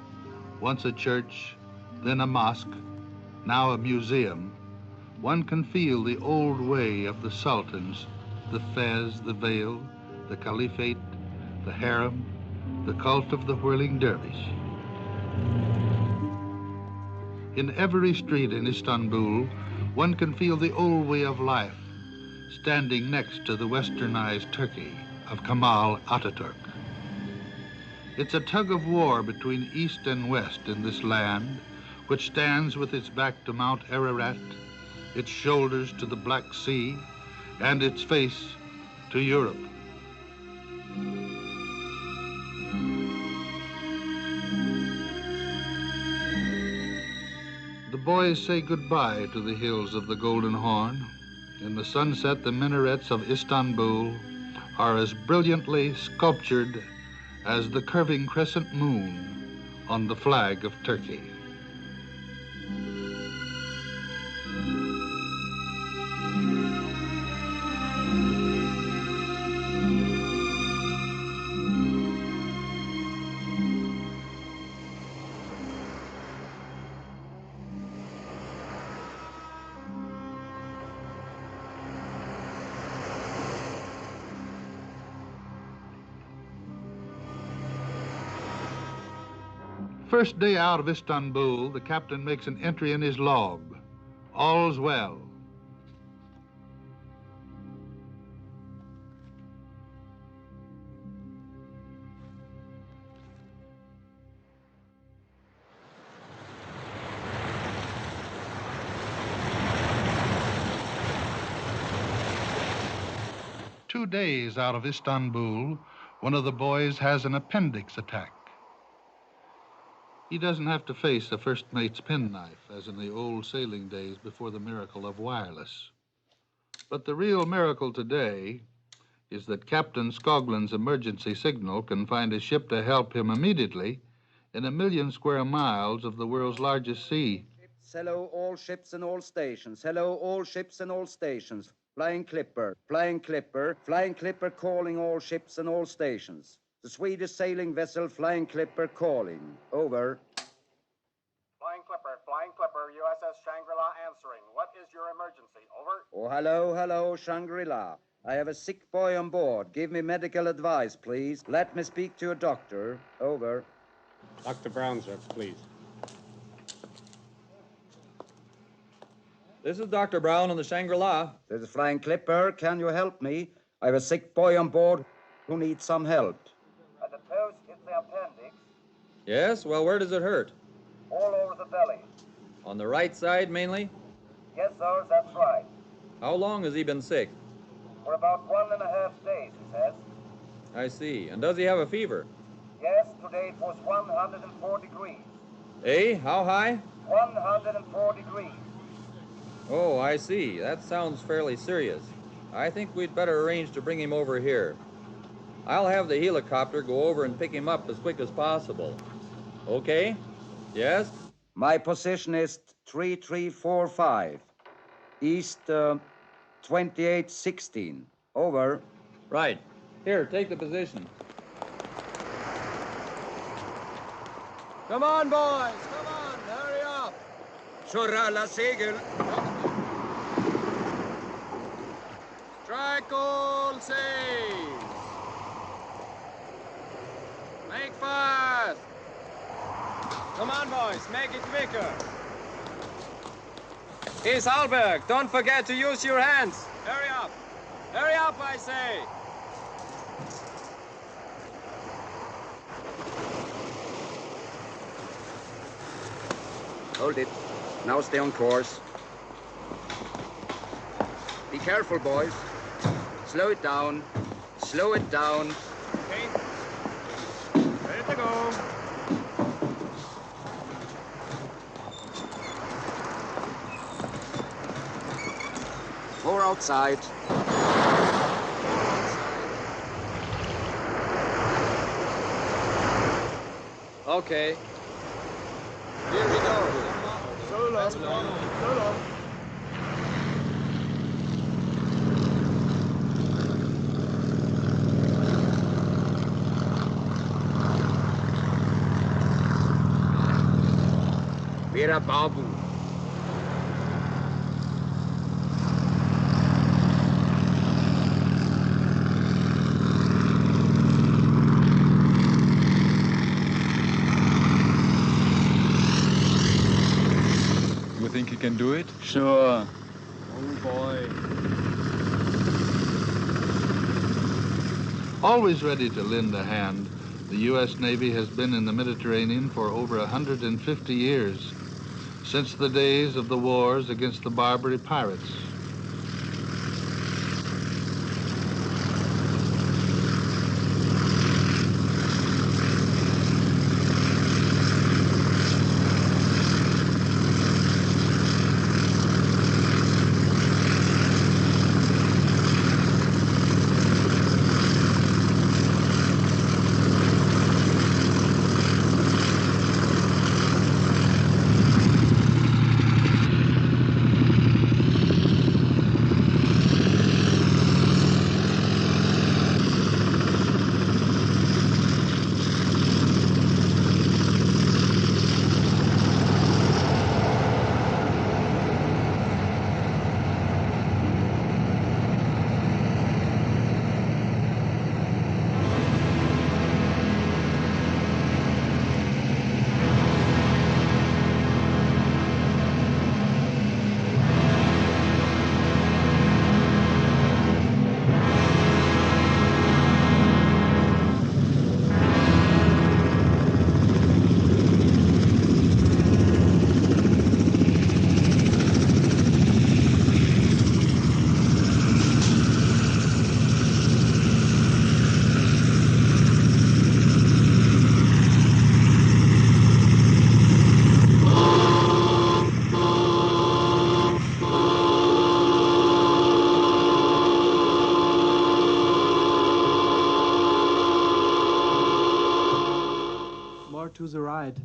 once a church, then a mosque, now a museum, one can feel the old way of the sultans, the fez, the veil, the caliphate, the harem, the cult of the whirling dervish. In every street in Istanbul, one can feel the old way of life, standing next to the westernized Turkey of Kemal Ataturk. It's a tug of war between East and West in this land, which stands with its back to Mount Ararat, its shoulders to the Black Sea, and its face to Europe. The boys say goodbye to the hills of the Golden Horn. In the sunset, the minarets of Istanbul are as brilliantly sculptured as the curving crescent moon on the flag of Turkey. First day out of Istanbul, the captain makes an entry in his log. All's well. Two days out of Istanbul, one of the boys has an appendix attack. He doesn't have to face the first mate's penknife, as in the old sailing days before the miracle of wireless. But the real miracle today is that Captain Scoglin's emergency signal can find a ship to help him immediately in 1,000,000 square miles of the world's largest sea. Hello, all ships and all stations. Hello, all ships and all stations. Flying Clipper, Flying Clipper, Flying Clipper calling all ships and all stations. The Swedish sailing vessel Flying Clipper calling. Over. Flying Clipper, USS Shangri-La answering. What is your emergency? Over. Oh, hello, Shangri-La. I have a sick boy on board. Give me medical advice, please. Let me speak to a doctor. Over. Dr. Brown, sir, please. This is Dr. Brown on the Shangri-La. This is Flying Clipper. Can you help me? I have a sick boy on board who needs some help. I suppose it's the appendix. Yes? Well, where does it hurt? All over the belly. On the right side, mainly? Yes, sir, that's right. How long has he been sick? For about 1.5 days, he says. I see. And does he have a fever? Yes, today it was 104 degrees. Eh? How high? 104 degrees. Oh, I see. That sounds fairly serious. I think we'd better arrange to bring him over here. I'll have the helicopter go over and pick him up as quick as possible. Okay? Yes? My position is 3345. East 2816. Over. Right. Here, take the position. Come on, boys. Come on. Hurry up. Surra la segel. Strike all sails. Make fast. Come on, boys. Make it quicker. Here's Hallberg. Don't forget to use your hands. Hurry up. Hurry up, I say. Hold it. Now stay on course. Be careful, boys. Slow it down. Slow it down. Okay. Ready to go. More outside. Okay. Here we go. So long. So long. Vera Babu. You think you can do it? Sure. Oh, boy. Always ready to lend a hand, the U.S. Navy has been in the Mediterranean for over 150 years, since the days of the wars against the Barbary pirates. door to the right.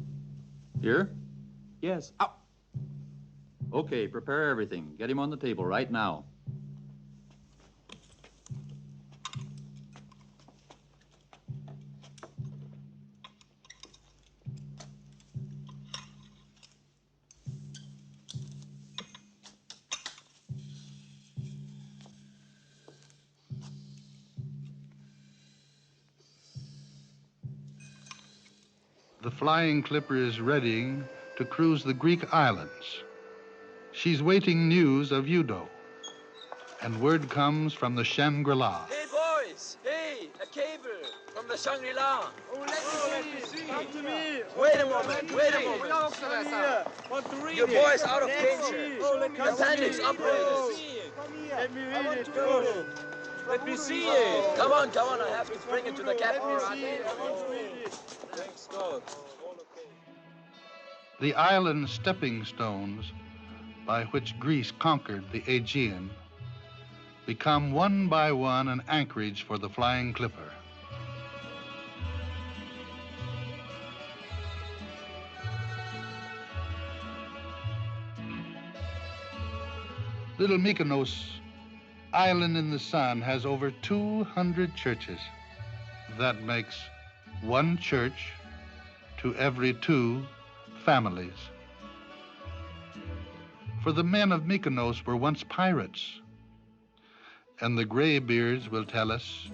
Here? Yes. Ow. Okay, prepare everything. Get him on the table right now. The Flying Clipper is readying to cruise the Greek islands. She's waiting news of Udo, and word comes from the Shangri-La. Hey, boys! Hey, a cable from the Shangri-La. Oh, let me see. Come to me. Wait a moment, wait a moment. Come here. Want to read Your it? boy's out of Let's danger. see. Oh, let me Appendix see. operated. Come here. Let me read it. Oh. Let me see it. Come on, I have to bring it to the captain. Let me see it. I want to read it. Thanks God. The island stepping stones by which Greece conquered the Aegean become one by one an anchorage for the Flying Clipper. Little Mykonos, island in the sun, has over 200 churches. That makes one church to every 2 families. For the men of Mykonos were once pirates, and the graybeards will tell us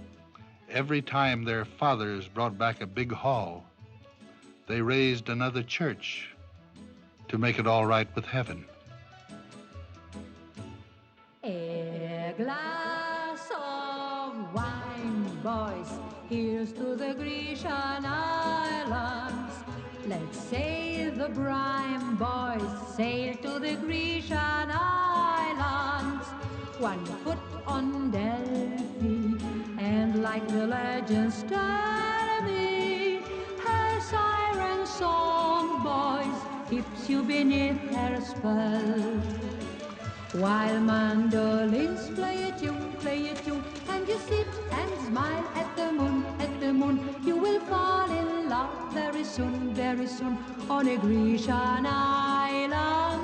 every time their fathers brought back a big haul, they raised another church to make it all right with heaven. A glass of wine, boys, here's to the Grecian islands. Let's sail the brine, boys, sail to the Grecian islands. 1 foot on Delphi, and like the legends tell me, her siren song, boys, keeps you beneath her spell. While mandolins play a tune, and you sit and smile at the moon, you will fall in love very soon, on a Grecian island.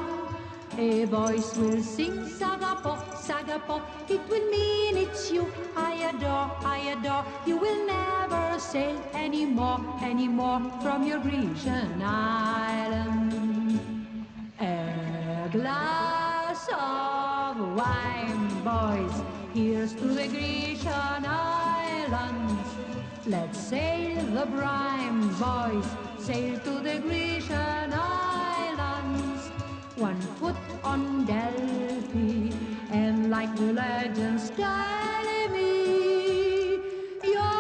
A voice will sing Sagapo, Sagapo, it will mean it's you I adore. You will never sail anymore from your Grecian island. A glass of wine, boys, here's to the Grecian islands. Let's sail the brine, boys, sail to the Grecian islands. 1 foot on Delphi, and like the legends tell me, your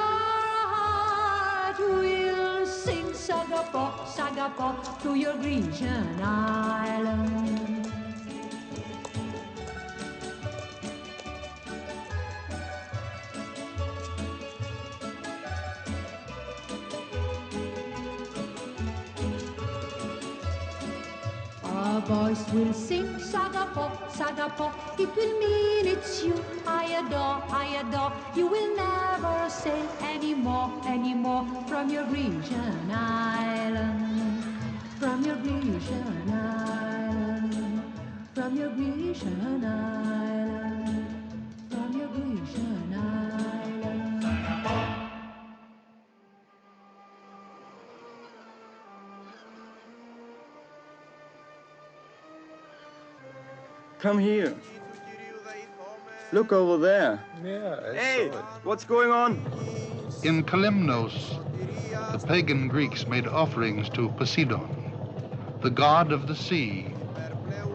heart will sing Sagapo, Sagapo to your Grecian island. Our voice will sing Sagapo, Sagapo, it will mean it's you I adore. You will never sail anymore from your Grecian island, from your Grecian island, from your Grecian island, from your Grecian island. Come here. Look over there. Yeah, Hey, what's going on? In Kalymnos, the pagan Greeks made offerings to Poseidon, the god of the sea,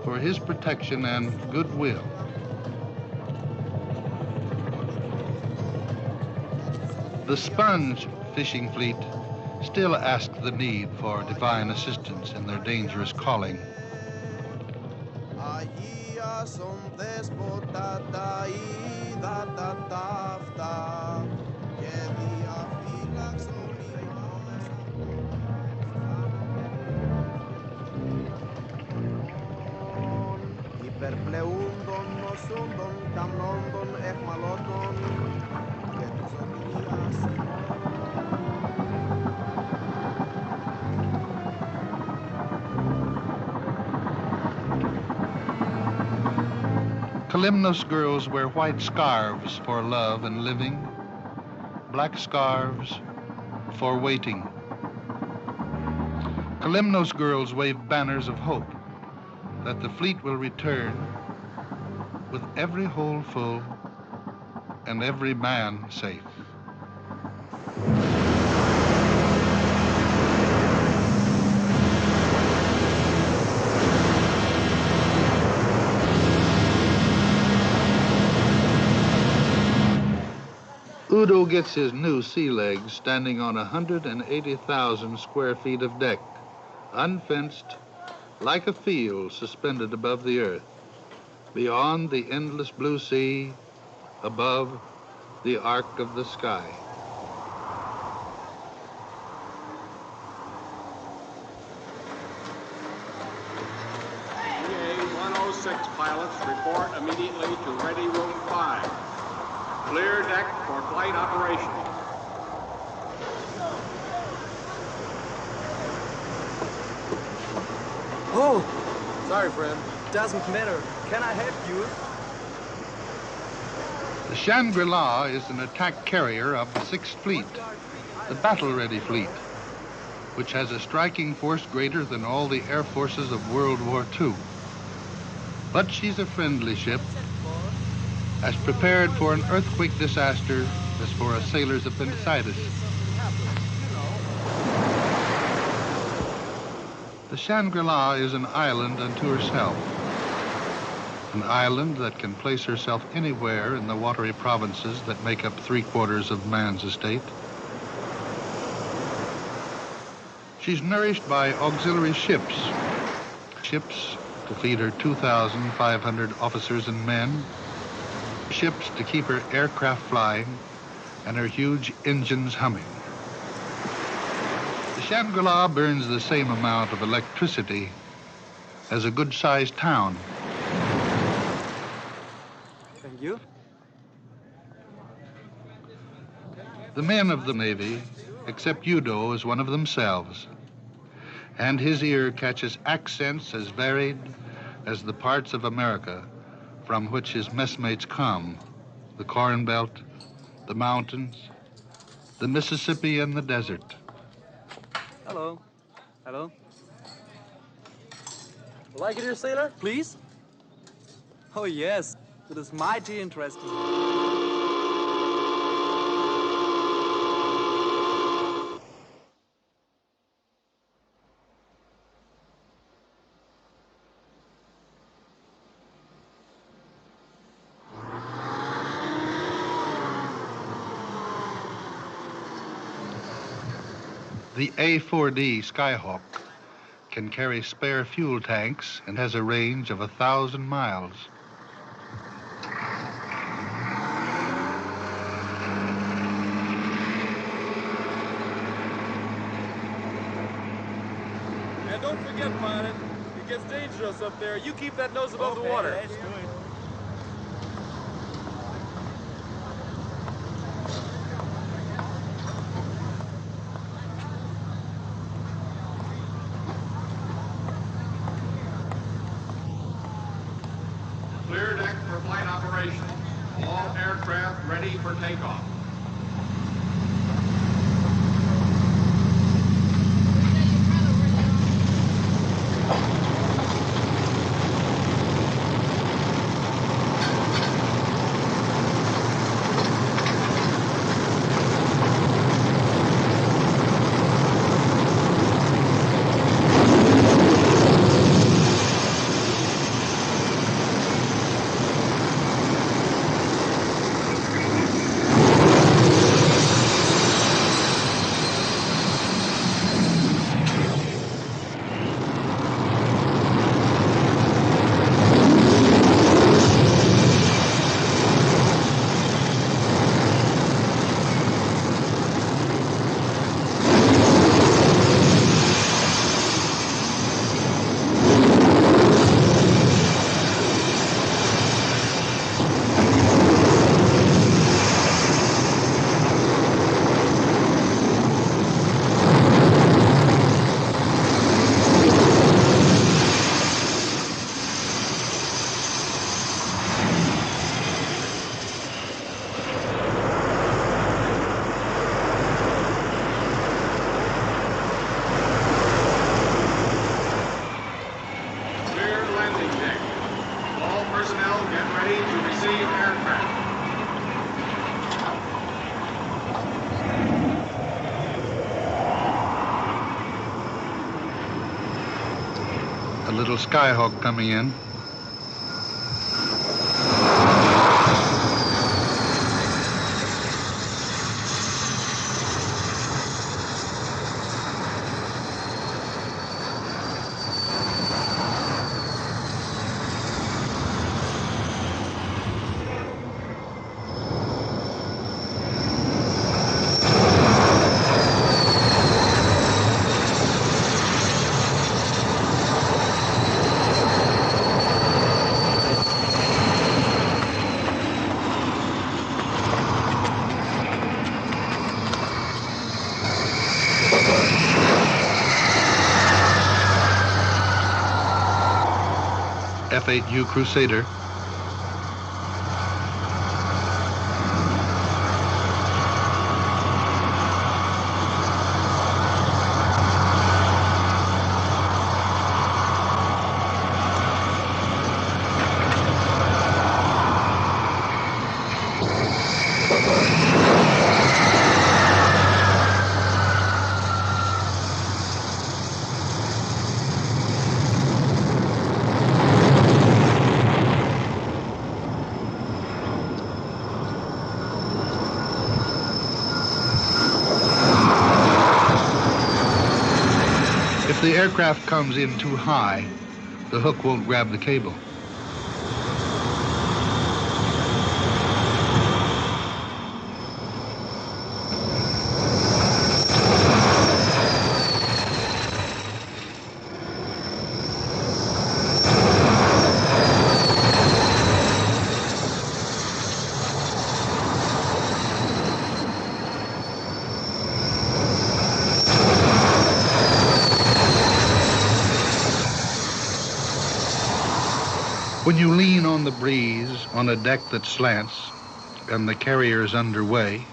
for his protection and goodwill. The sponge fishing fleet still ask the need for divine assistance in their dangerous calling. Son despota ta ύδατα ταύτα και διαφύλαξον υπερπλεούντων νοσούντων καμνόντων εχμαλώτων και τους οδηγίας Kalymnos girls wear white scarves for love and living, black scarves for waiting. Kalymnos girls wave banners of hope that the fleet will return with every hold full and every man safe. Udo gets his new sea legs standing on 180,000 square feet of deck, unfenced, like a field suspended above the earth, beyond the endless blue sea, above the arc of the sky. EA-106 pilots report immediately to Ready Room 5. Clear deck for flight operation. Oh! Sorry, friend. Doesn't matter. Can I help you? The Shangri-La is an attack carrier of the 6th Fleet, the battle-ready fleet, which has a striking force greater than all the air forces of World War II. But she's a friendly ship, as prepared for an earthquake disaster as for a sailor's appendicitis. The Shangri-La is an island unto herself, an island that can place herself anywhere in the watery provinces that make up 3/4 of man's estate. She's nourished by auxiliary ships to feed her 2,500 officers and men, ships to keep her aircraft flying and her huge engines humming. The Shangri-La burns the same amount of electricity as a good-sized town. Thank you. The men of the Navy accept Udo as one of themselves, and his ear catches accents as varied as the parts of America from which his messmates come, the Corn Belt, the mountains, the Mississippi, and the desert. Hello. Hello. Like it here, sailor? Please? Oh, yes. It is mighty interesting. The A4D Skyhawk can carry spare fuel tanks and has a range of 1,000 miles. And don't forget, pilot, it gets dangerous up there. You keep that nose above the water. Let's do it. Clear deck for flight operation. All aircraft ready for takeoff. little Skyhawk coming in. F-8U Crusader. If the aircraft comes in too high, the hook won't grab the cable. When you lean on the breeze on a deck that slants and the carrier's underway,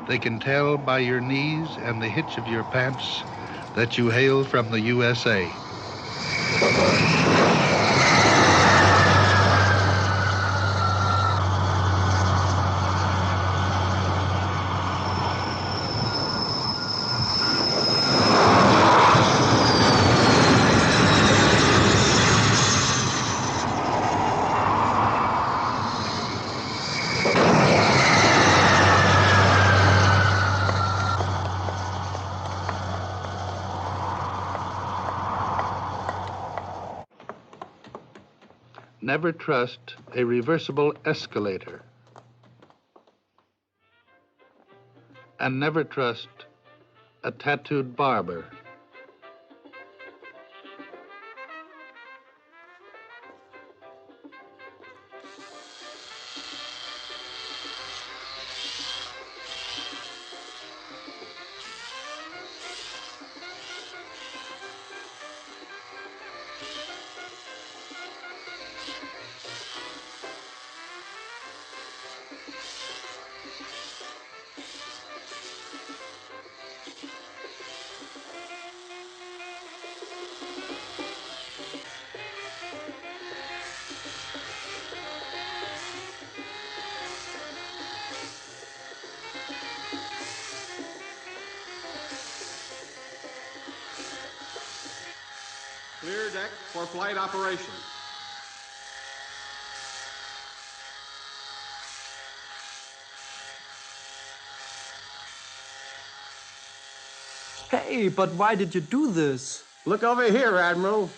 they can tell by your knees and the hitch of your pants that you hail from the USA. Never trust a reversible escalator. And never trust a tattooed barber. Clear deck for flight operation. Hey, but why did you do this? Look over here, Admiral.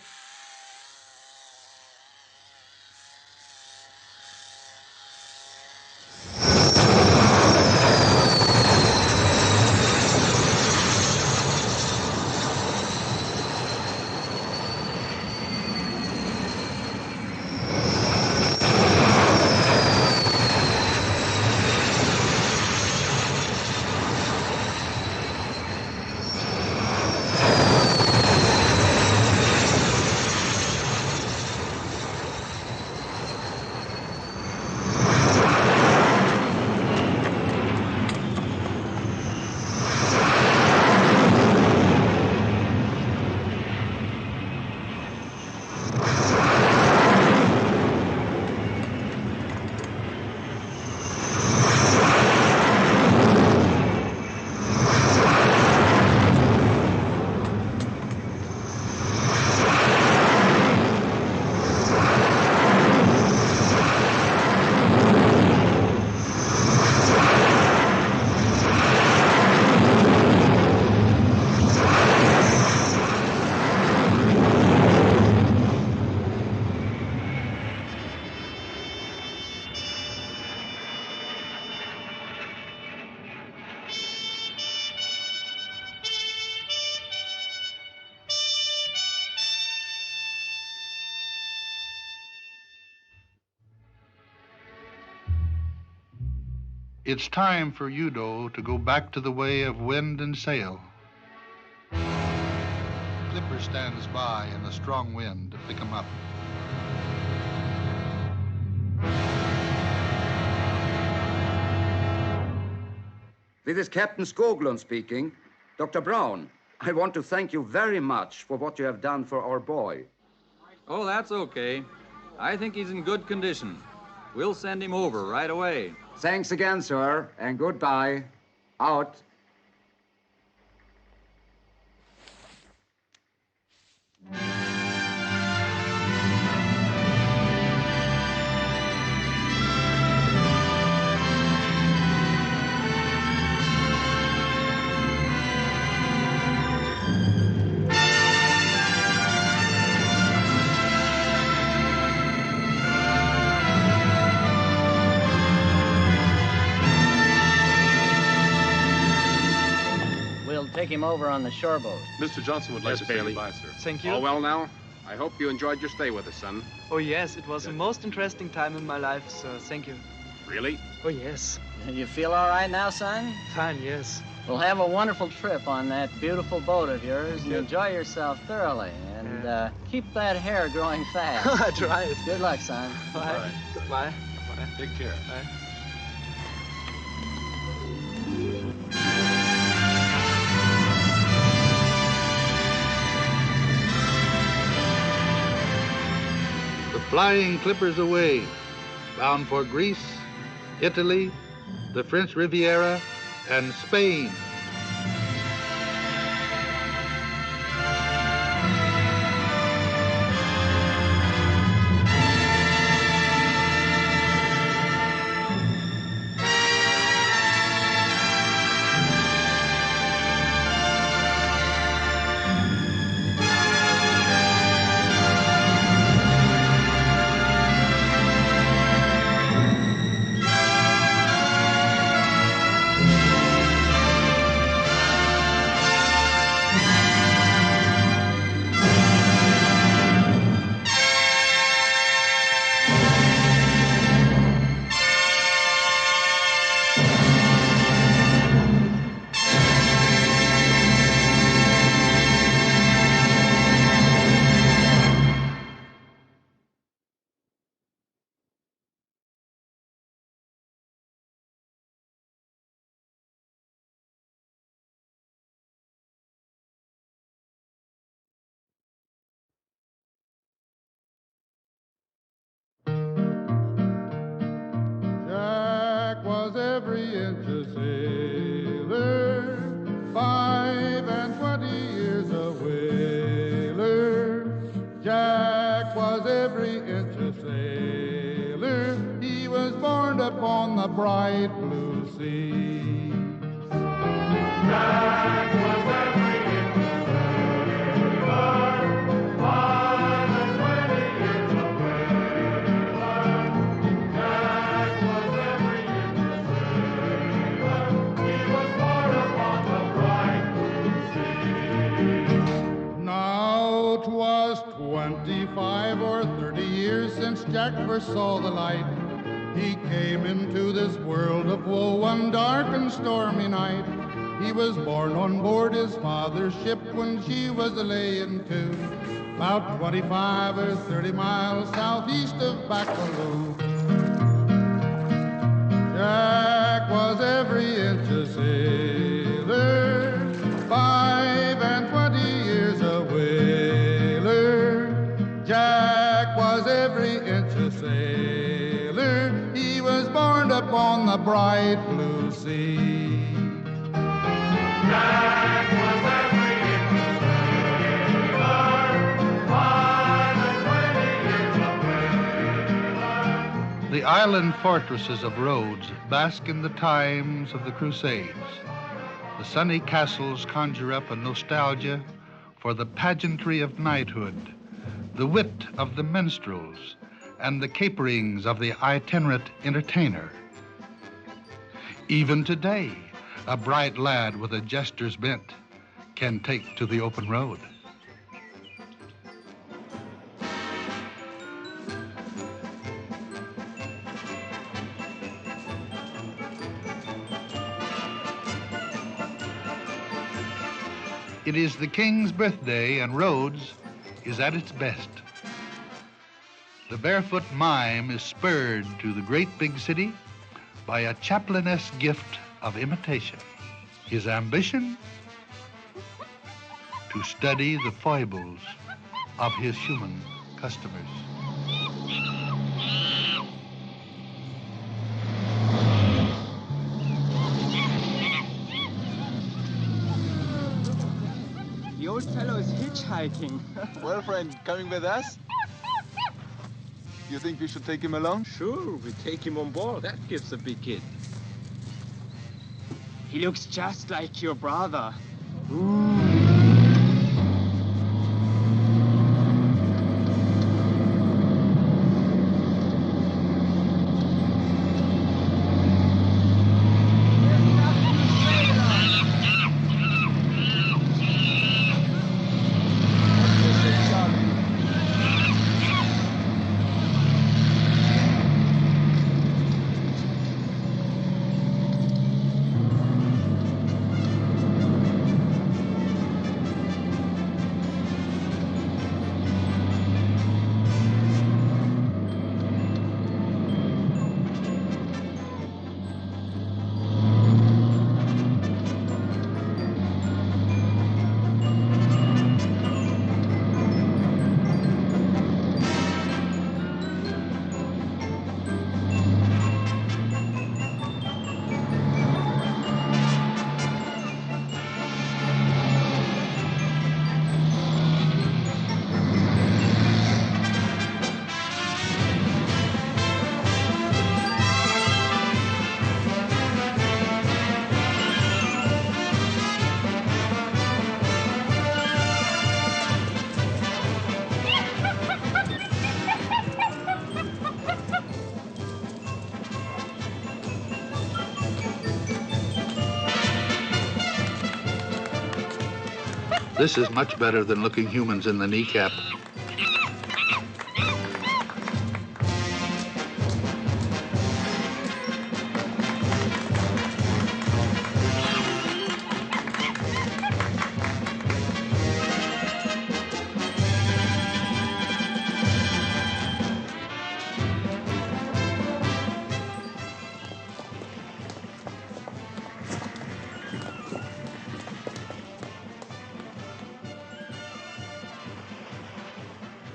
It's time for Udo to go back to the way of wind and sail. Clipper stands by in a strong wind to pick him up. This is Captain Skoglund speaking. Dr. Brown, I want to thank you very much for what you have done for our boy. Oh, that's okay. I think he's in good condition. We'll send him over right away. Thanks again, sir, and goodbye. Out. Take him over on the shore boat. Mr. Johnson would like to say goodbye, sir. Thank you. All well now? I hope you enjoyed your stay with us, son. Oh, yes, it was the most interesting time in my life, sir. Thank you. Really? Oh, yes. You feel all right now, son? Fine, yes. We'll have a wonderful trip on that beautiful boat of yours and enjoy yourself thoroughly. And keep that hair growing fast. I tried. Good luck, son. Bye. Right. Goodbye. Bye. Take care. Bye. Flying Clippers away, bound for Greece, Italy, the French Riviera, and Spain. Jack was every inch a sailor, 25 years a whaler. Jack was every inch a sailor, he was born upon the bright blue sea. Jack was every inch a sailor, 25 years a whaler. Jack was every inch a sailor, he was born upon the bright blue sea. Now 'twas 25 or 30 years since Jack first saw the light. He came into this world of woe one dark and stormy night. He was born on board his father's ship when she was a-layin' to, about 25 or 30 miles southeast of Bacaloo. Jack was every inch a sailor, 25 years a whaler. Jack was every inch a sailor, he was born upon the bright blue sea. Jack was every inch a sailor, 25 years a whaler. The island fortresses of Rhodes bask in the times of the Crusades. The sunny castles conjure up a nostalgia for the pageantry of knighthood, the wit of the minstrels, and the caperings of the itinerant entertainer. Even today, a bright lad with a jester's bent can take to the open road. It is the king's birthday, and Rhodes is at its best. The barefoot mime is spurred to the great big city by a chaplain-esque gift of imitation. His ambition? To study the foibles of his human customers. The old fellow is hitchhiking. Well, friend, coming with us? You think we should take him along? Sure, we take him on board. That gives a big hit. He looks just like your brother. This is much better than looking humans in the kneecap.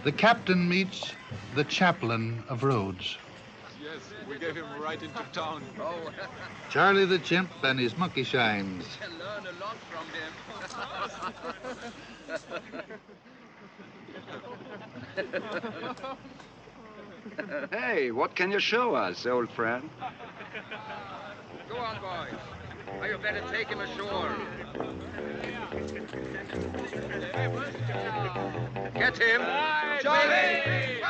The captain meets the chaplain of Rhodes. Yes, we gave him right into town. Oh, Charlie the chimp and his monkey shines. can learn a lot from him. Hey, what can you show us, old friend? Go on, boys. Or you better take him ashore. Get him! Charlie!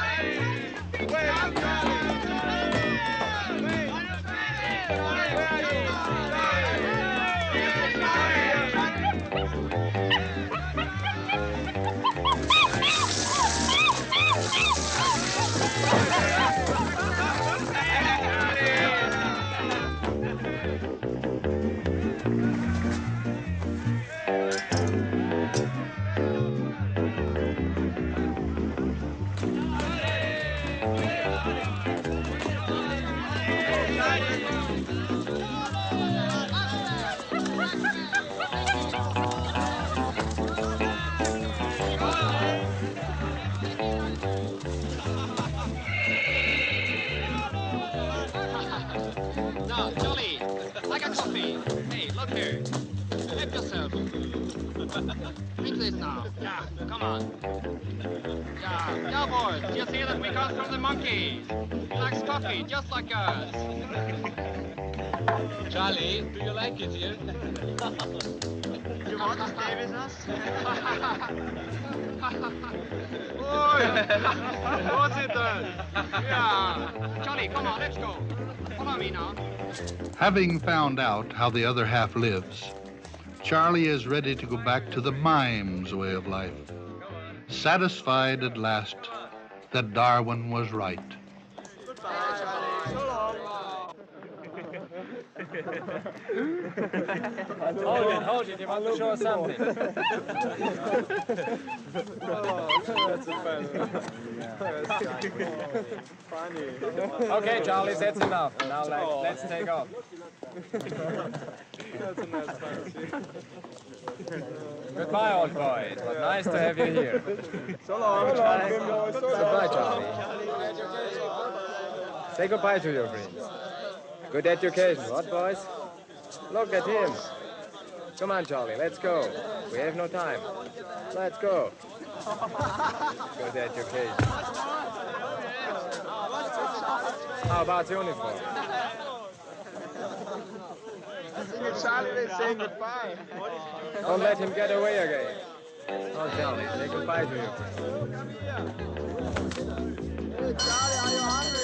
Now, Johnny, like a coffee. Hey, look here. Help yourself. Drink this now. Yeah, come on. Yeah, boys. You see that we got from the monkeys. He likes coffee, just like us. Charlie, do you like it here? You want to stay with us? What's it then? Yeah. Johnny, come on, let's go. Follow me now. Having found out how the other half lives, Charlie is ready to go back to the mime's way of life, satisfied at last that Darwin was right. Goodbye, Charlie. So long. Hold it, you want to show us something. That's funny. Okay, Charlie, that's enough. Now let's take off. That's a nice fantasy. Goodbye, old boy. It was nice to have you here. So long, Charlie. Goodbye, Charlie. Say goodbye to your friends. Good education, what, boys? Look at him. Come on, Charlie, let's go. We have no time. Let's go. Good education. How about the uniform? Charlie, they say goodbye. Don't let him get away again. Oh, Charlie, say goodbye to your friends. Hey, Charlie, are you hungry?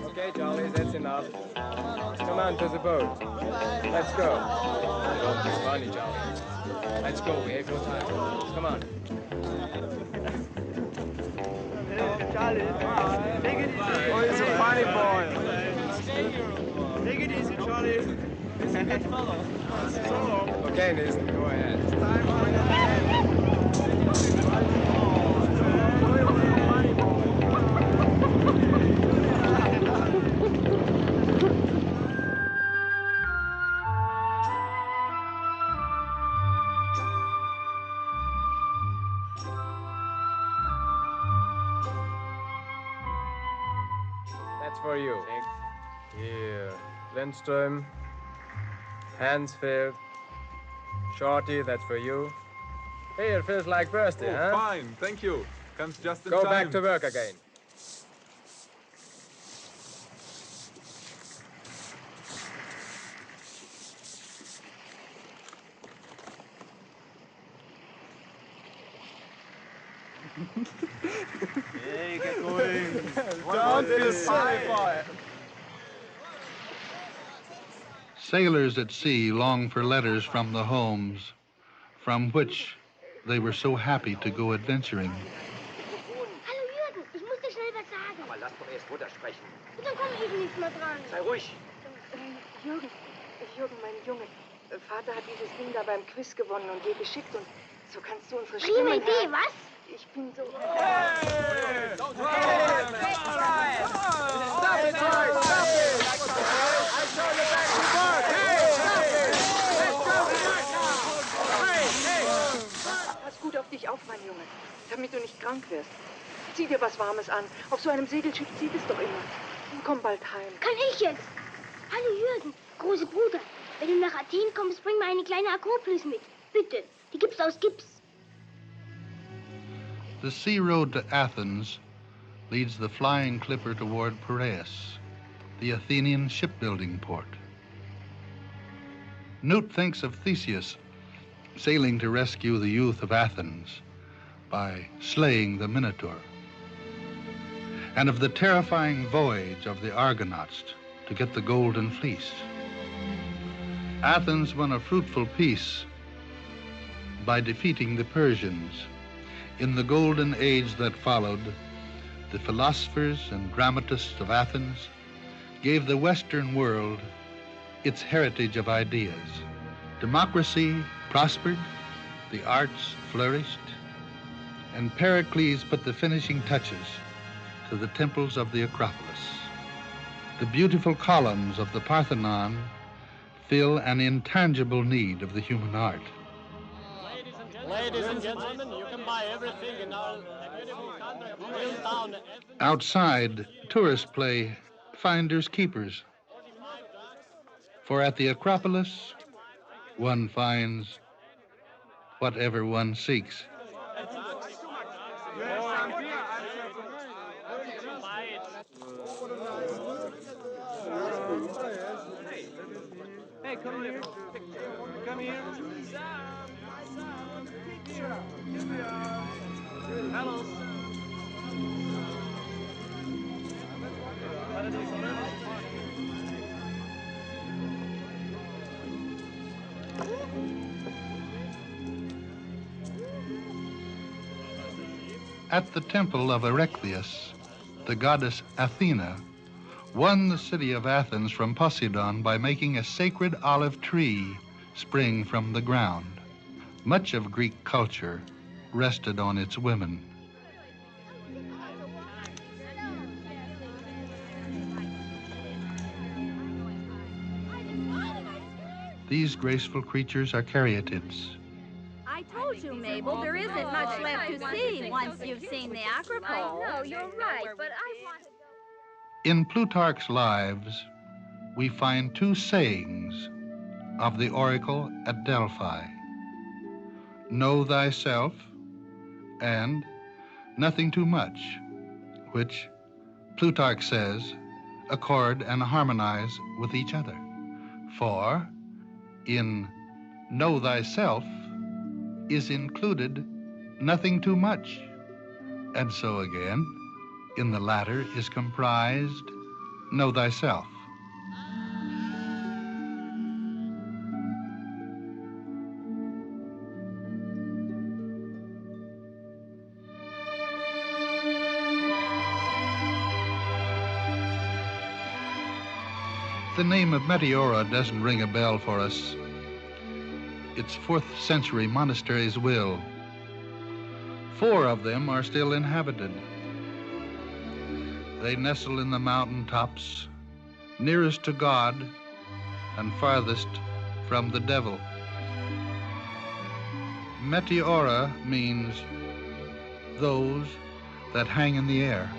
Okay, Charlie, that's enough. Come on to the boat. Let's go. Don't be funny, Charlie. Let's go, we have no time. Come on. Charlie, take it easy. Oh, he's a funny boy. Take it easy, Charlie. He's a good fellow. Okay, Nathan, go ahead. That's for you. Here, Lindström, Hansfield, Shorty, that's for you. Hey, it feels like birthday, huh? Fine, thank you. Comes just in Go time. back to work again. Hey, get going. Don't be a silly boy. Sailors at sea long for letters from the homes from which they were so happy to go adventuring. Hallo Jürgen, ich muss dir schnell was sagen. Aber lass doch erst Mutter sprechen. Dann komme ich nicht mehr dran. Sei ruhig. Jürgen, mein Junge, Vater hat dieses Ding da beim Quiz gewonnen und dir geschickt und so kannst du unsere Prima Stimmen Idee, hören. was? Ich bin so... Pass gut auf dich auf, mein Junge, damit du nicht krank wirst. Zieh dir was Warmes an. Auf so einem Segelschiff zieht es doch immer. Komm bald heim. Kann ich jetzt? Hallo Jürgen, große Bruder. Wenn du nach Athen kommst, bring mir eine kleine Akropolis mit. Bitte, die gibt's aus Gips. The sea road to Athens leads the flying clipper toward Piraeus, the Athenian shipbuilding port. Newt thinks of Theseus sailing to rescue the youth of Athens by slaying the Minotaur, and of the terrifying voyage of the Argonauts to get the Golden Fleece. Athens won a fruitful peace by defeating the Persians. In the golden age that followed, the philosophers and dramatists of Athens gave the Western world its heritage of ideas. Democracy prospered, the arts flourished, and Pericles put the finishing touches to the temples of the Acropolis. The beautiful columns of the Parthenon fill an intangible need of the human heart. Ladies and gentlemen, you can buy everything in our beautiful country of real town. Outside, tourists play finders keepers. For at the Acropolis, one finds whatever one seeks. Hey, come here. Come here. Hello. At the temple of Erechtheus, the goddess Athena won the city of Athens from Poseidon by making a sacred olive tree spring from the ground. Much of Greek culture rested on its women. These graceful creatures are caryatids. I told you, Mabel, there isn't much left to see once you've seen the Acropole. I know, you're right, but I want to go. In Plutarch's Lives, we find two sayings of the oracle at Delphi. Know thyself and nothing too much, which Plutarch says accord and harmonize with each other. For in know thyself is included nothing too much. And so again, in the latter is comprised know thyself. The name of Meteora doesn't ring a bell for us. Its 4th century monasteries will. 4 of them are still inhabited. They nestle in the mountain tops, nearest to God and farthest from the devil. Meteora means those that hang in the air.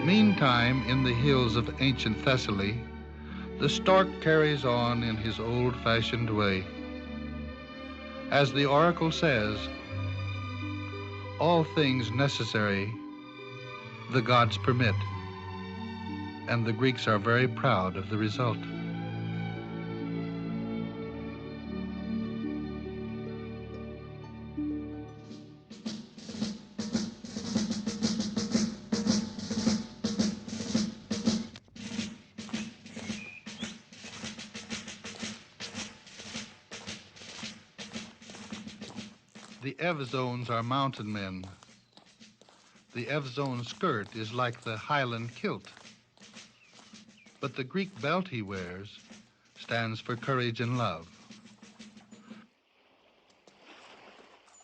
Meantime, in the hills of ancient Thessaly, the stork carries on in his old-fashioned way. As the oracle says, all things necessary the gods permit, and the Greeks are very proud of the result. The Evzones are mountain men. The Evzone skirt is like the Highland kilt. But the Greek belt he wears stands for courage and love.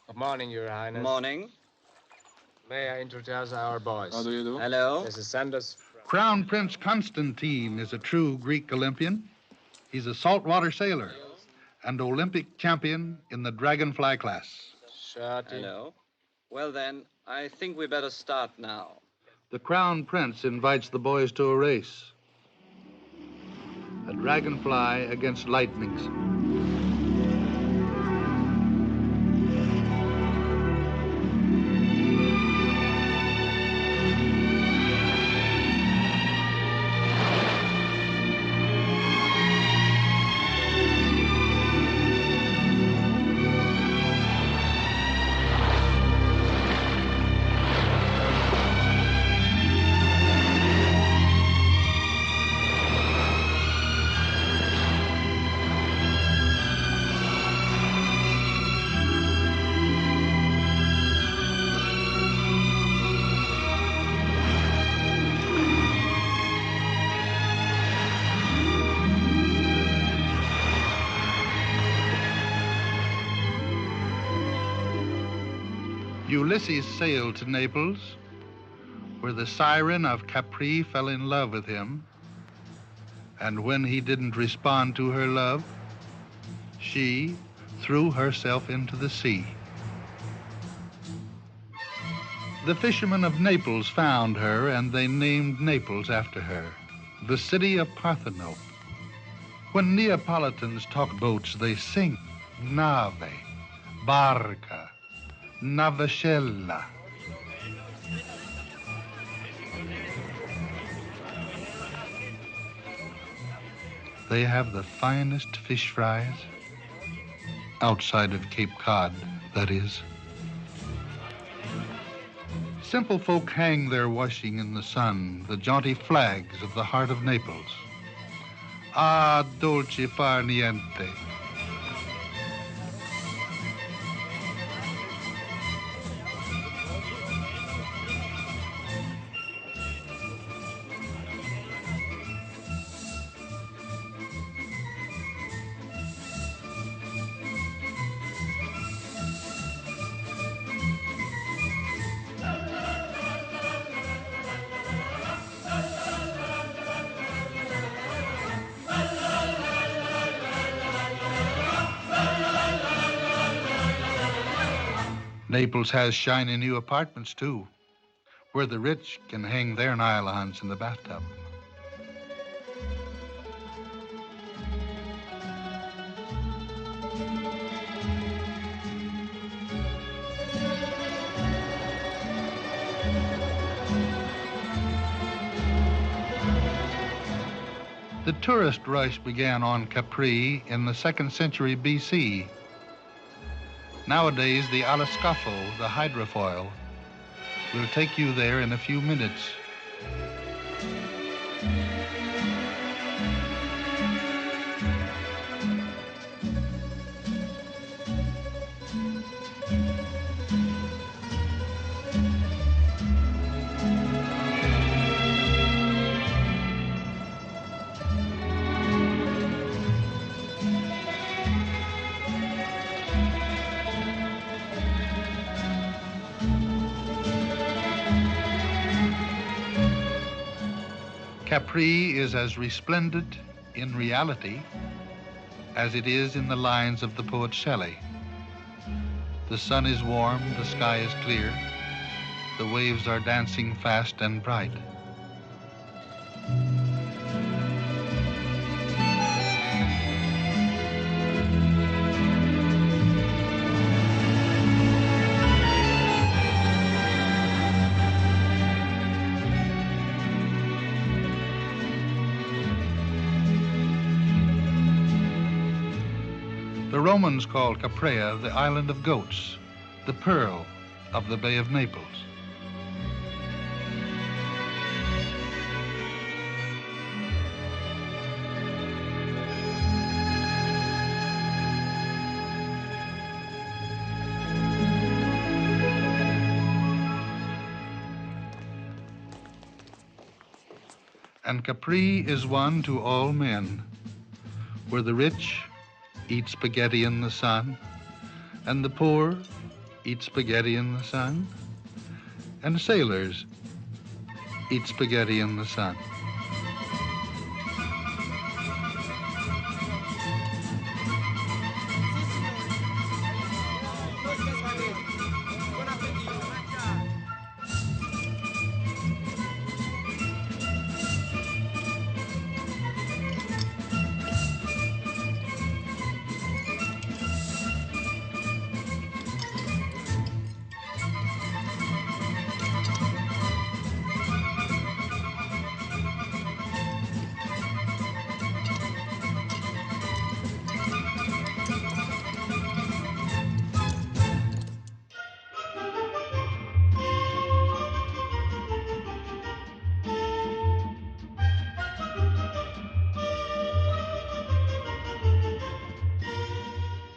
Good morning, Your Highness. Morning. May I introduce our boys? How do you do? Hello. This is Sanders. Crown Prince Constantine is a true Greek Olympian. He's a saltwater sailor and Olympic champion in the dragonfly class. Hello. Well then, I think we better start now. The Crown Prince invites the boys to a race. A dragonfly against lightnings. Ulysses sailed to Naples, where the siren of Capri fell in love with him, and when he didn't respond to her love, she threw herself into the sea. The fishermen of Naples found her, and they named Naples after her, the city of Parthenope. When Neapolitans talk boats, they sing nave, barca, navicella. They have the finest fish fries, outside of Cape Cod, that is. Simple folk hang their washing in the sun, the jaunty flags of the heart of Naples. Ah, dolce far niente. Naples has shiny new apartments, too, where the rich can hang their nylons in the bathtub. The tourist rush began on Capri in the 2nd century BC. Nowadays, the Alescafo, the hydrofoil, will take you there in a few minutes. Capri is as resplendent in reality as it is in the lines of the poet Shelley. The sun is warm, the sky is clear, the waves are dancing fast and bright. The Romans called Caprea the island of goats, the pearl of the Bay of Naples. And Capri is one to all men, where the rich eat spaghetti in the sun, and the poor eat spaghetti in the sun, and sailors eat spaghetti in the sun.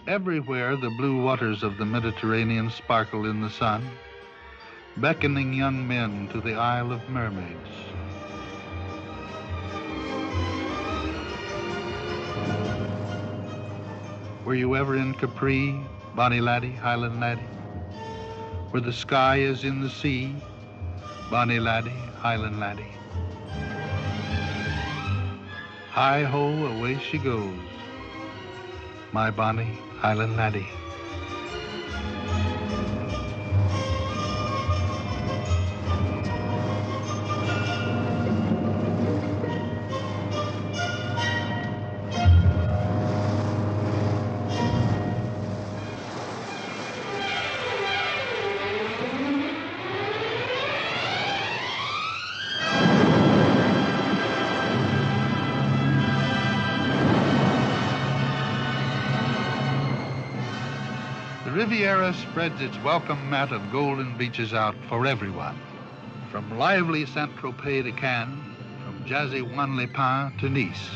Everywhere the blue waters of the Mediterranean sparkle in the sun, beckoning young men to the Isle of Mermaids. Were you ever in Capri, Bonnie Laddie, Highland Laddie? Where the sky is in the sea, Bonnie Laddie, Highland Laddie. Hi-ho, away she goes, my Bonnie, Highland Laddie. The Riviera spreads its welcome mat of golden beaches out for everyone. From lively Saint-Tropez to Cannes, from jazzy Juan-les-Pins to Nice,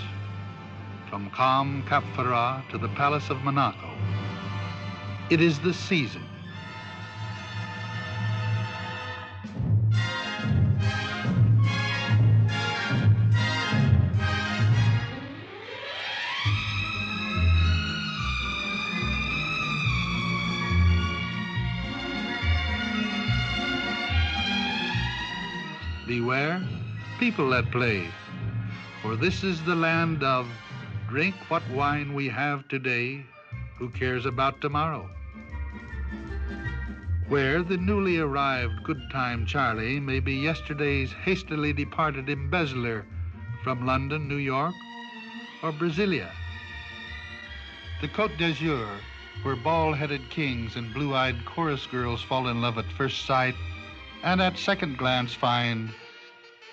from calm Cap Ferrat to the Palace of Monaco. It is the season. Beware, people at play, for this is the land of drink what wine we have today, who cares about tomorrow? Where the newly arrived good time Charlie may be yesterday's hastily departed embezzler from London, New York, or Brasilia. The Côte d'Azur, where bald-headed kings and blue-eyed chorus girls fall in love at first sight, and at second glance find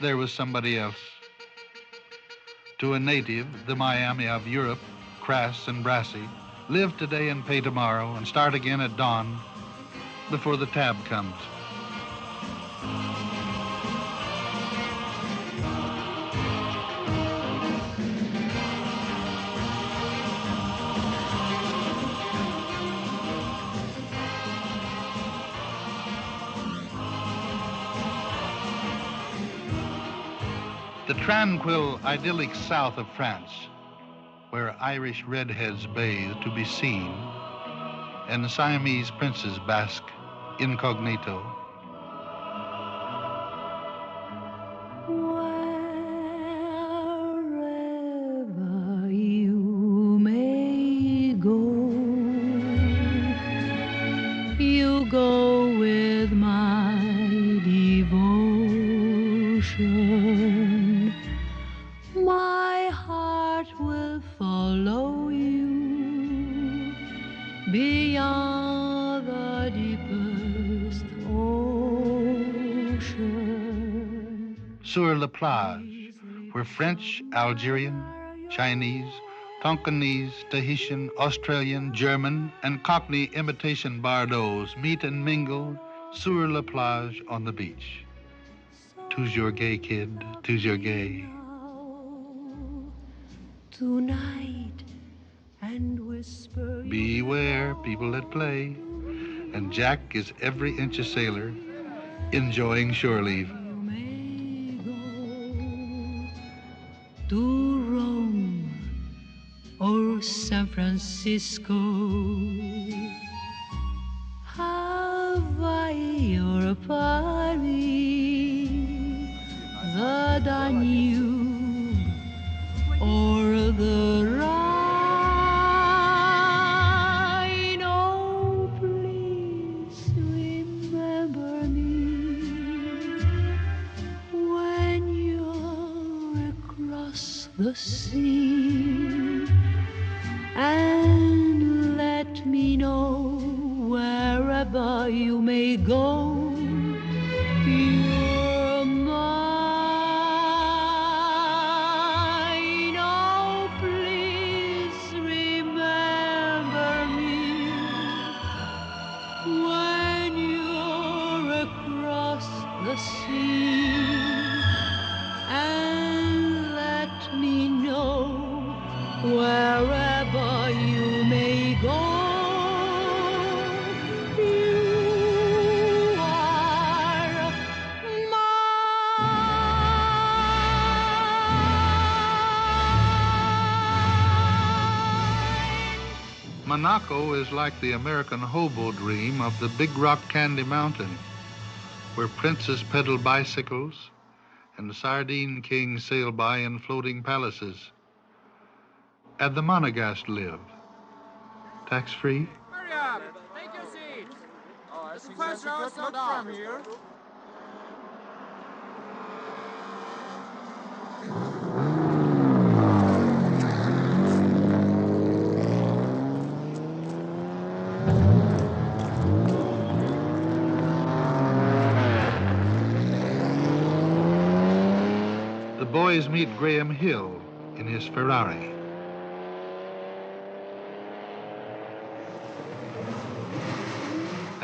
there was somebody else. To a native, the Miami of Europe, crass and brassy, live today and pay tomorrow and start again at dawn before the tab comes. The tranquil, idyllic south of France, where Irish redheads bathe to be seen, and the Siamese princes bask incognito. Wherever you may go, you go with my devotion. My heart will follow you beyond the deepest ocean. Sur la plage, where French, Algerian, Chinese, Tonkinese, Tahitian, Australian, German, and Cockney imitation bardos meet and mingle sur la plage on the beach. Toujours gay, kid, toujours gay. Tonight and whisper. Beware, people that play. And Jack is every inch a sailor, enjoying shore leave. To Rome or San Francisco, Hawaii or Paris, the Danube or the Rhine. Oh, please remember me when you're across the sea, and let me know wherever you may go. You're mine. Oh, please remember me when you're across the sea, and let me know wherever you may go. You are Monaco is like the American hobo dream of the Big Rock Candy Mountain, where princes peddle bicycles and sardine kings sail by in floating palaces. And the Monegasque live, tax-free. Hurry up! Take your seats! It's the first row, so down. From here. The boys meet Graham Hill in his Ferrari.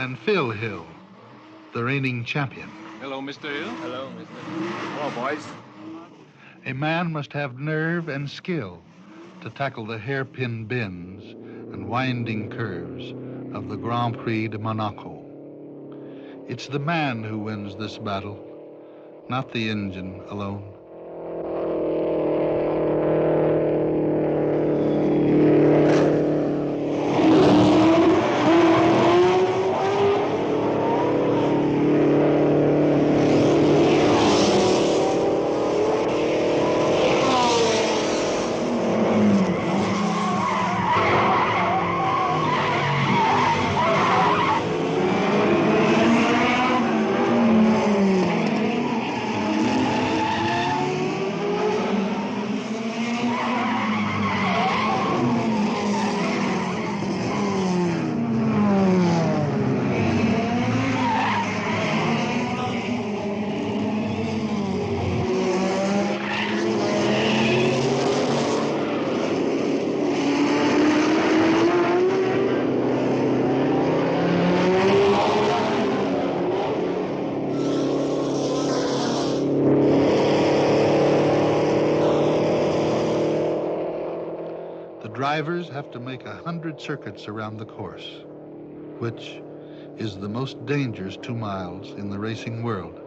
and Phil Hill, the reigning champion. Hello, Mr. Hill. Hello, Mr. Hello, boys. A man must have nerve and skill to tackle the hairpin bends and winding curves of the Grand Prix de Monaco. It's the man who wins this battle, not the engine alone. Drivers have to make 100 circuits around the course, which is the most dangerous 2 miles in the racing world.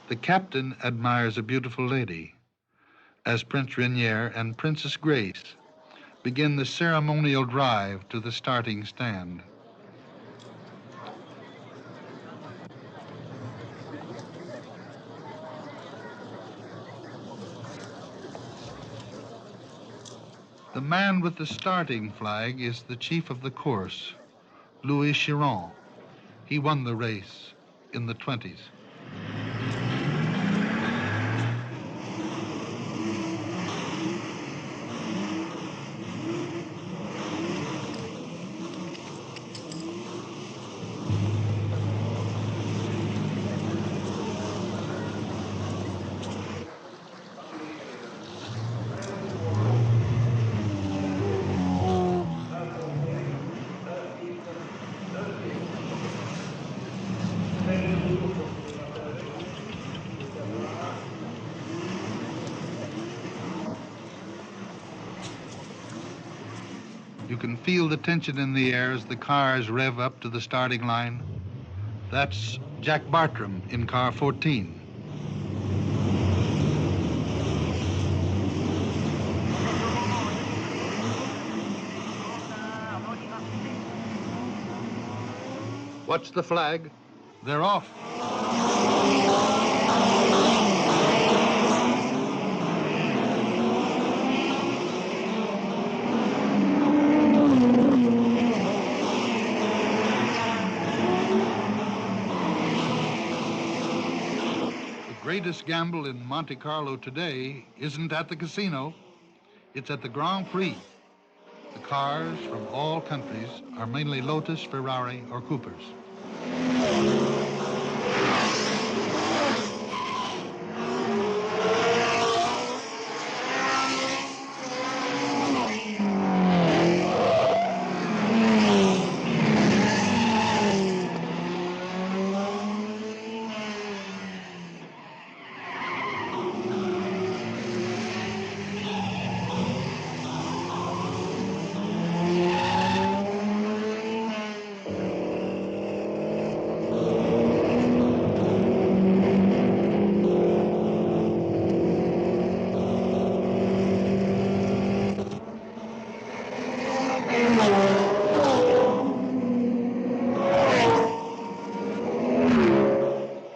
The captain admires a beautiful lady as Prince Rainier and Princess Grace begin the ceremonial drive to the starting stand. The man with the starting flag is the chief of the course, Louis Chiron. He won the race in the 20s. You can feel the tension in the air as the cars rev up to the starting line. That's Jack Bartram in car 14. Watch the flag. They're off. The greatest gamble in Monte Carlo today isn't at the casino, it's at the Grand Prix. The cars from all countries are mainly Lotus, Ferrari, or Coopers.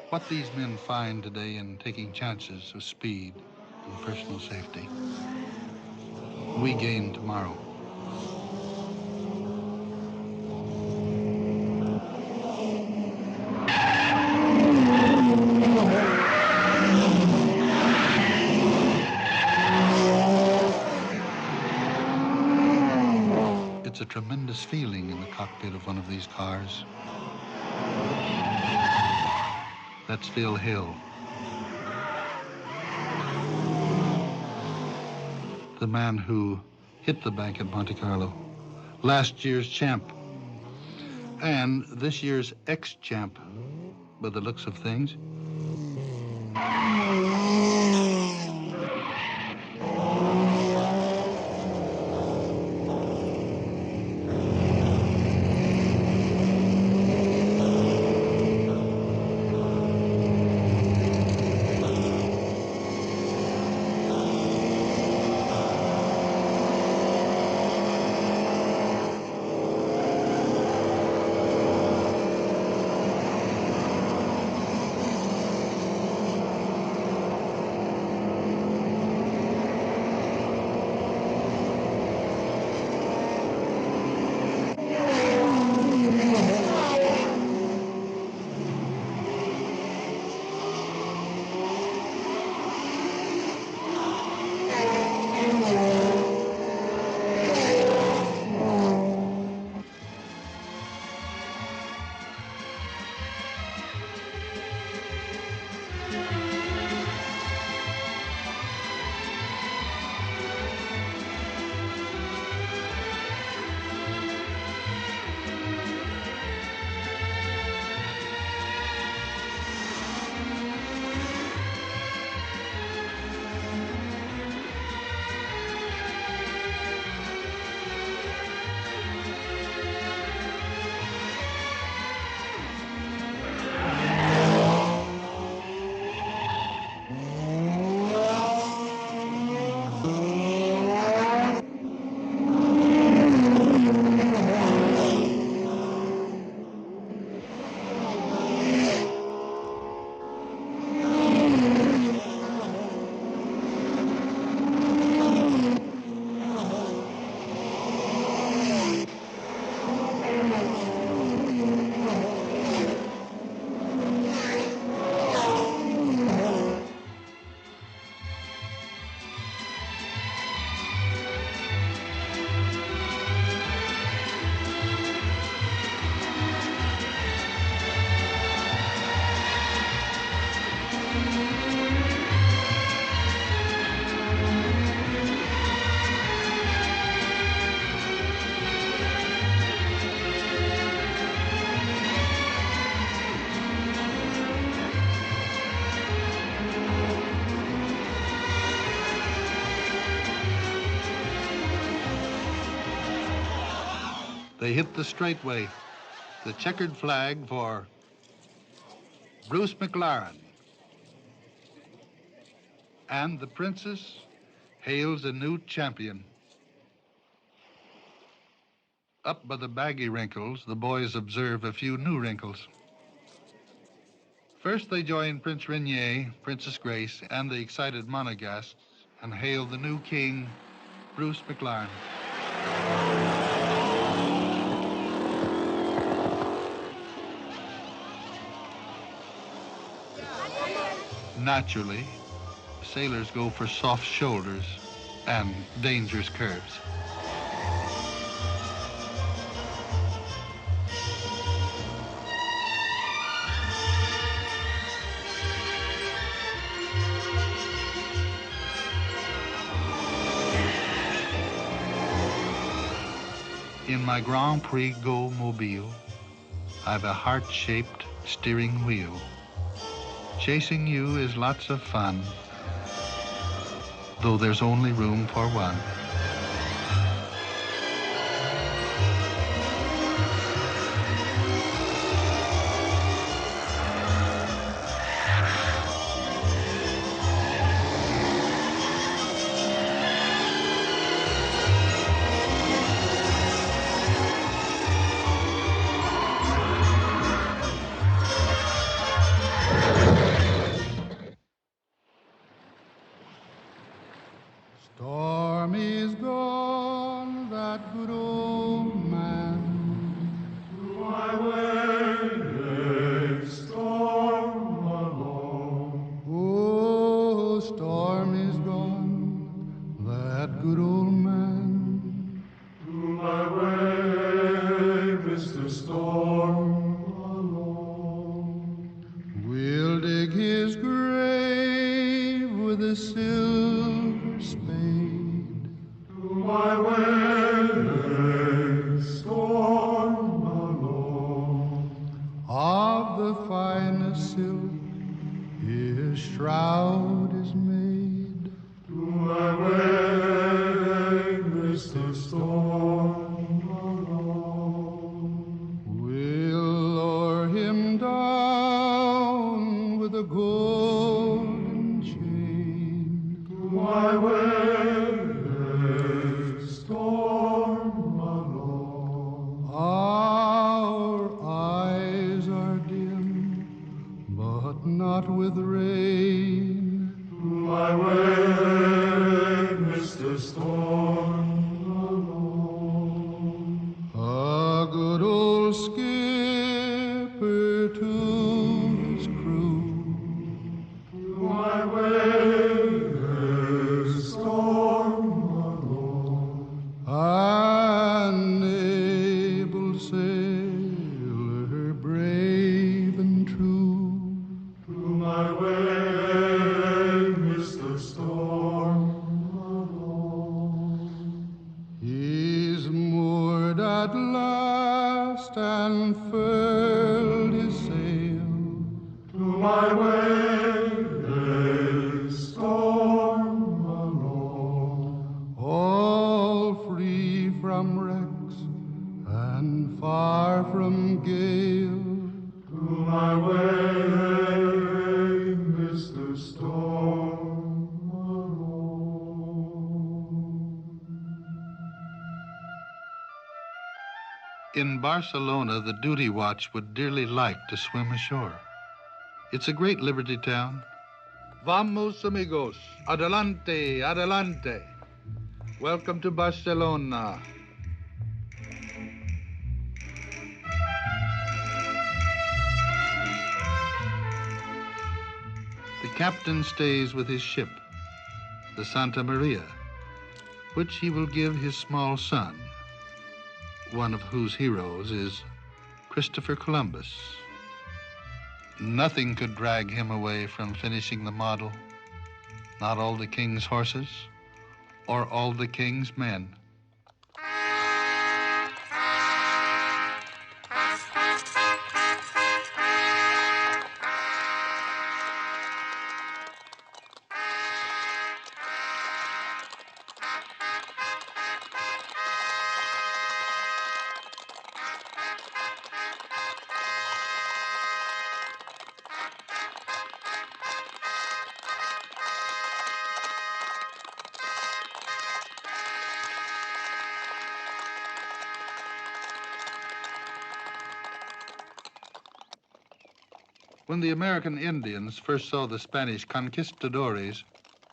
What these men find today in taking chances of speed and personal safety, we gain tomorrow. It's a tremendous feeling in the cockpit of one of these cars. That's Phil Hill. the man who hit the bank at Monte Carlo, last year's champ, and this year's ex-champ, by the looks of things. They hit the straightway, the checkered flag for Bruce McLaren. And the princess hails a new champion. Up by the baggy wrinkles, the boys observe a few new wrinkles. First, they join Prince Rainier, Princess Grace, and the excited Monegasques and hail the new king, Bruce McLaren. Naturally, sailors go for soft shoulders and dangerous curves. In my Grand Prix Go Mobile, I've a heart-shaped steering wheel. Chasing you is lots of fun, though there's only room for one. Storm is gone, that good old man. To my way, storm along. Oh, storm is gone, that good old man. To my way, Mr. Storm along. We'll dig his grave with a silver spade. my way, storm along. Of the finest silk his shroud is made. To my way, Mr. Storm along. We'll lower him down with a golden chain. To my way, storm along. Our eyes are dim, but not with rain. To my way, Mr. Storm along. A good old skipper to his crew. To my way, storm along. An able sailor, brave and true. To my way, Mr. Storm along. He's moored at last and furled his sail. To my way, storm along. All free from wrecks and far from gale. To my way, Mr. Storm along. In Barcelona, the duty watch would dearly like to swim ashore. It's a great liberty town. Vamos, amigos. Adelante, adelante. Welcome to Barcelona. The captain stays with his ship, the Santa Maria, which he will give his small son, one of whose heroes is Christopher Columbus. Nothing could drag him away from finishing the model, not all the king's horses or all the king's men. When the American Indians first saw the Spanish conquistadores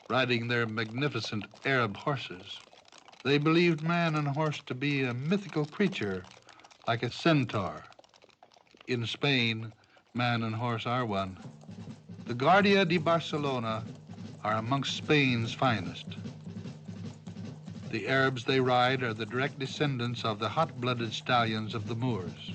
riding their magnificent Arab horses, they believed man and horse to be a mythical creature like a centaur. In Spain, man and horse are one. The Guardia de Barcelona are amongst Spain's finest. The Arabs they ride are the direct descendants of the hot-blooded stallions of the Moors.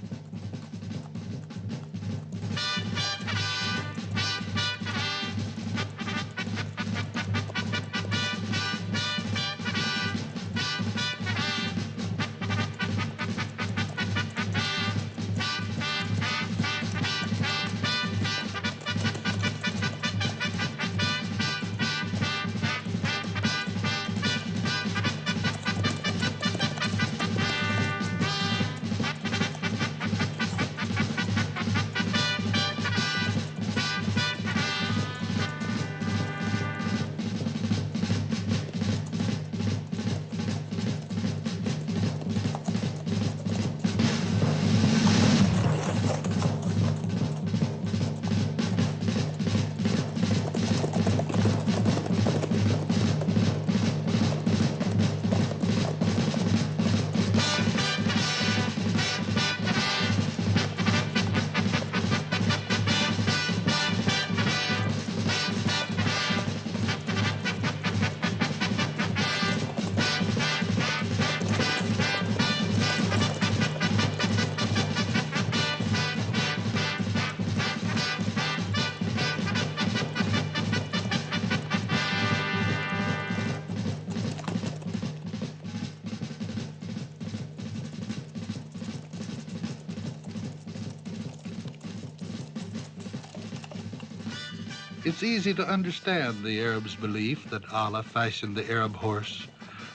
It's easy to understand the Arab's belief that Allah fashioned the Arab horse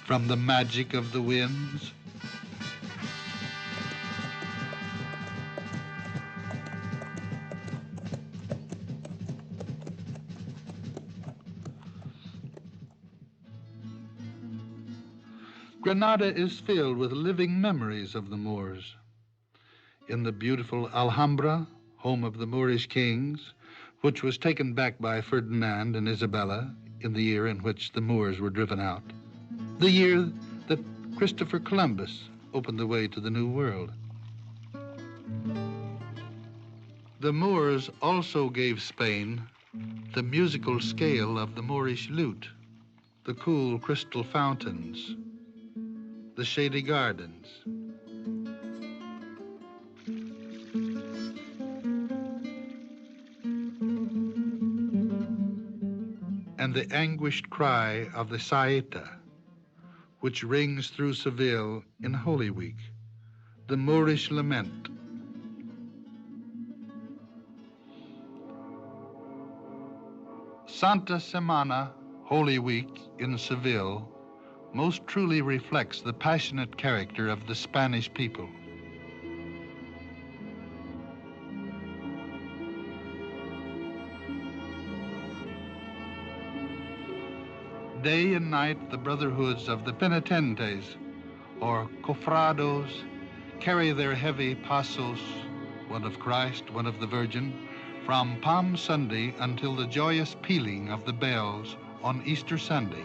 from the magic of the winds. Granada is filled with living memories of the Moors. In the beautiful Alhambra, home of the Moorish kings, which was taken back by Ferdinand and Isabella in the year in which the Moors were driven out, the year that Christopher Columbus opened the way to the New World. The Moors also gave Spain the musical scale of the Moorish lute, the cool crystal fountains, the shady gardens. And the anguished cry of the saeta, which rings through Seville in Holy Week, the Moorish lament. Santa Semana, Holy Week in Seville, most truly reflects the passionate character of the Spanish people. Day and night, the brotherhoods of the penitentes, or cofrados, carry their heavy pasos, one of Christ, one of the Virgin, from Palm Sunday until the joyous pealing of the bells on Easter Sunday.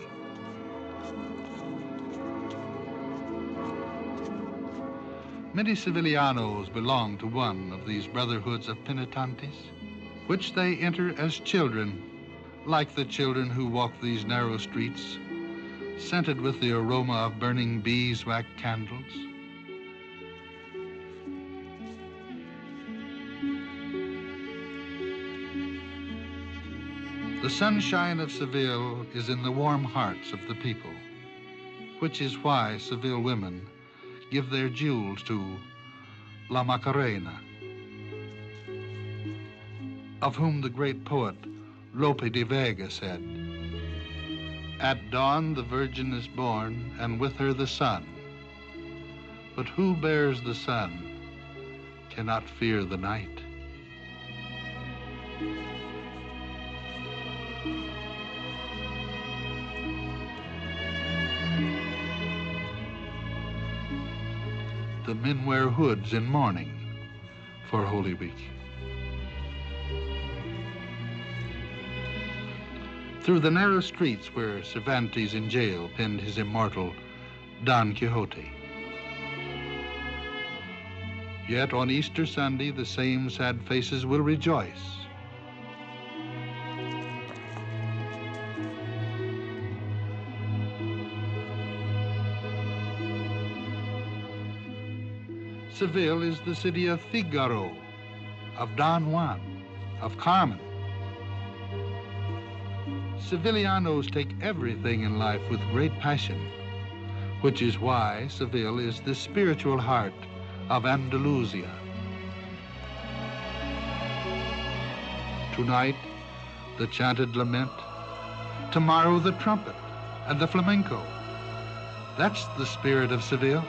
Many Sevillanos belong to one of these brotherhoods of penitentes, which they enter as children, like the children who walk these narrow streets, scented with the aroma of burning beeswax candles. The sunshine of Seville is in the warm hearts of the people, which is why Seville women give their jewels to La Macarena, of whom the great poet Lope de Vega said, "At dawn the Virgin is born, and with her the sun. But who bears the sun cannot fear the night." The men wear hoods in mourning for Holy Week. Through the narrow streets where Cervantes in jail penned his immortal Don Quixote. Yet on Easter Sunday, the same sad faces will rejoice. Seville is the city of Figaro, of Don Juan, of Carmen. Sevillanos take everything in life with great passion, which is why Seville is the spiritual heart of Andalusia. Tonight, the chanted lament. Tomorrow, the trumpet and the flamenco. That's the spirit of Seville.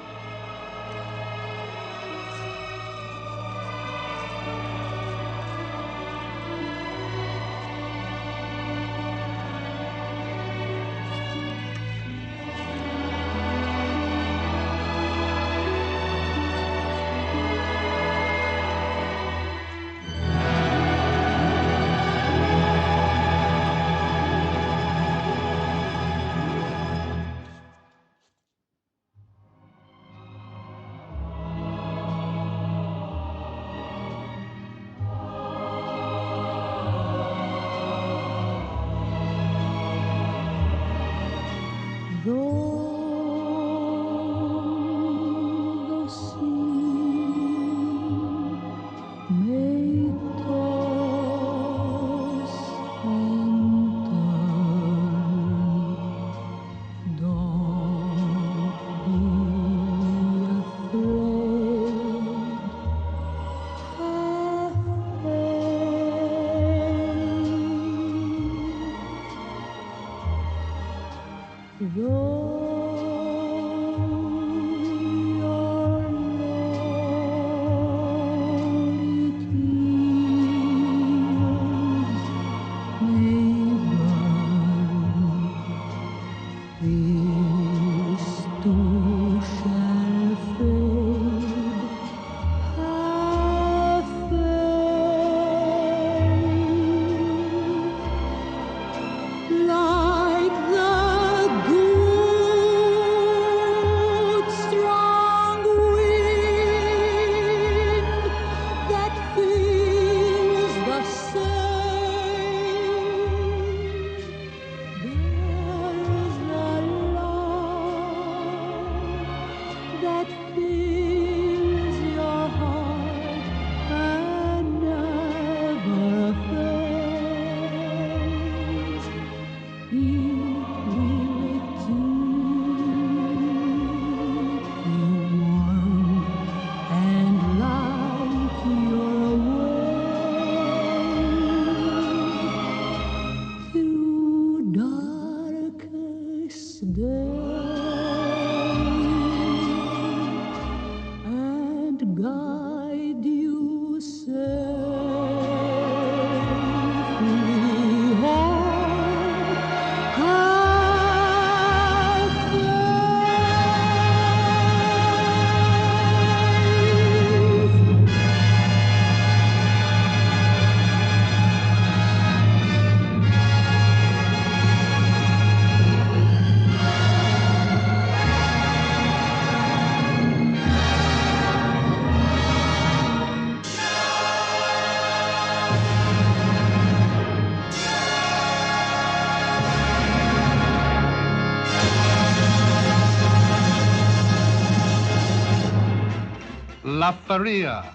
La Feria,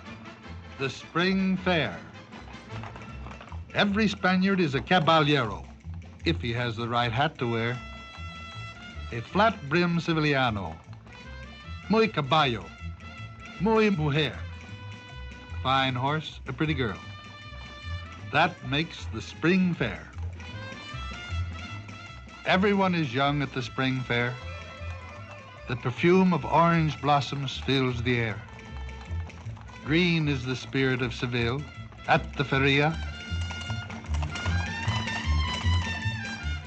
the spring fair. Every Spaniard is a caballero, if he has the right hat to wear. A flat-brim Sevillano, muy caballo, muy mujer. Fine horse, a pretty girl. That makes the spring fair. Everyone is young at the spring fair. The perfume of orange blossoms fills the air. Green is the spirit of Seville at the feria.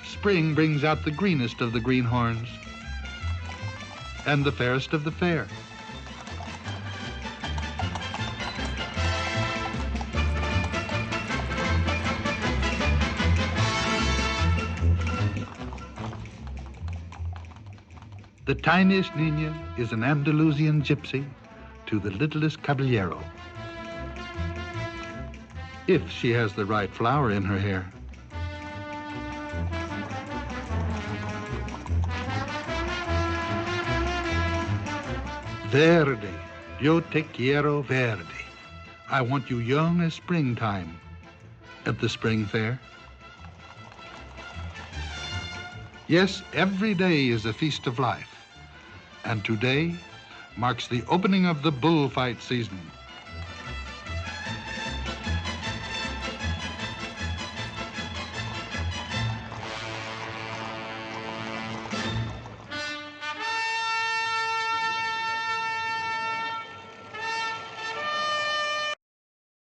Spring brings out the greenest of the greenhorns and the fairest of the fair. The tiniest Nina is an Andalusian gypsy to the littlest caballero, if she has the right flower in her hair. Verde, yo te quiero verde. I want you young as springtime at the spring fair. Yes, every day is a feast of life, and today marks the opening of the bullfight season.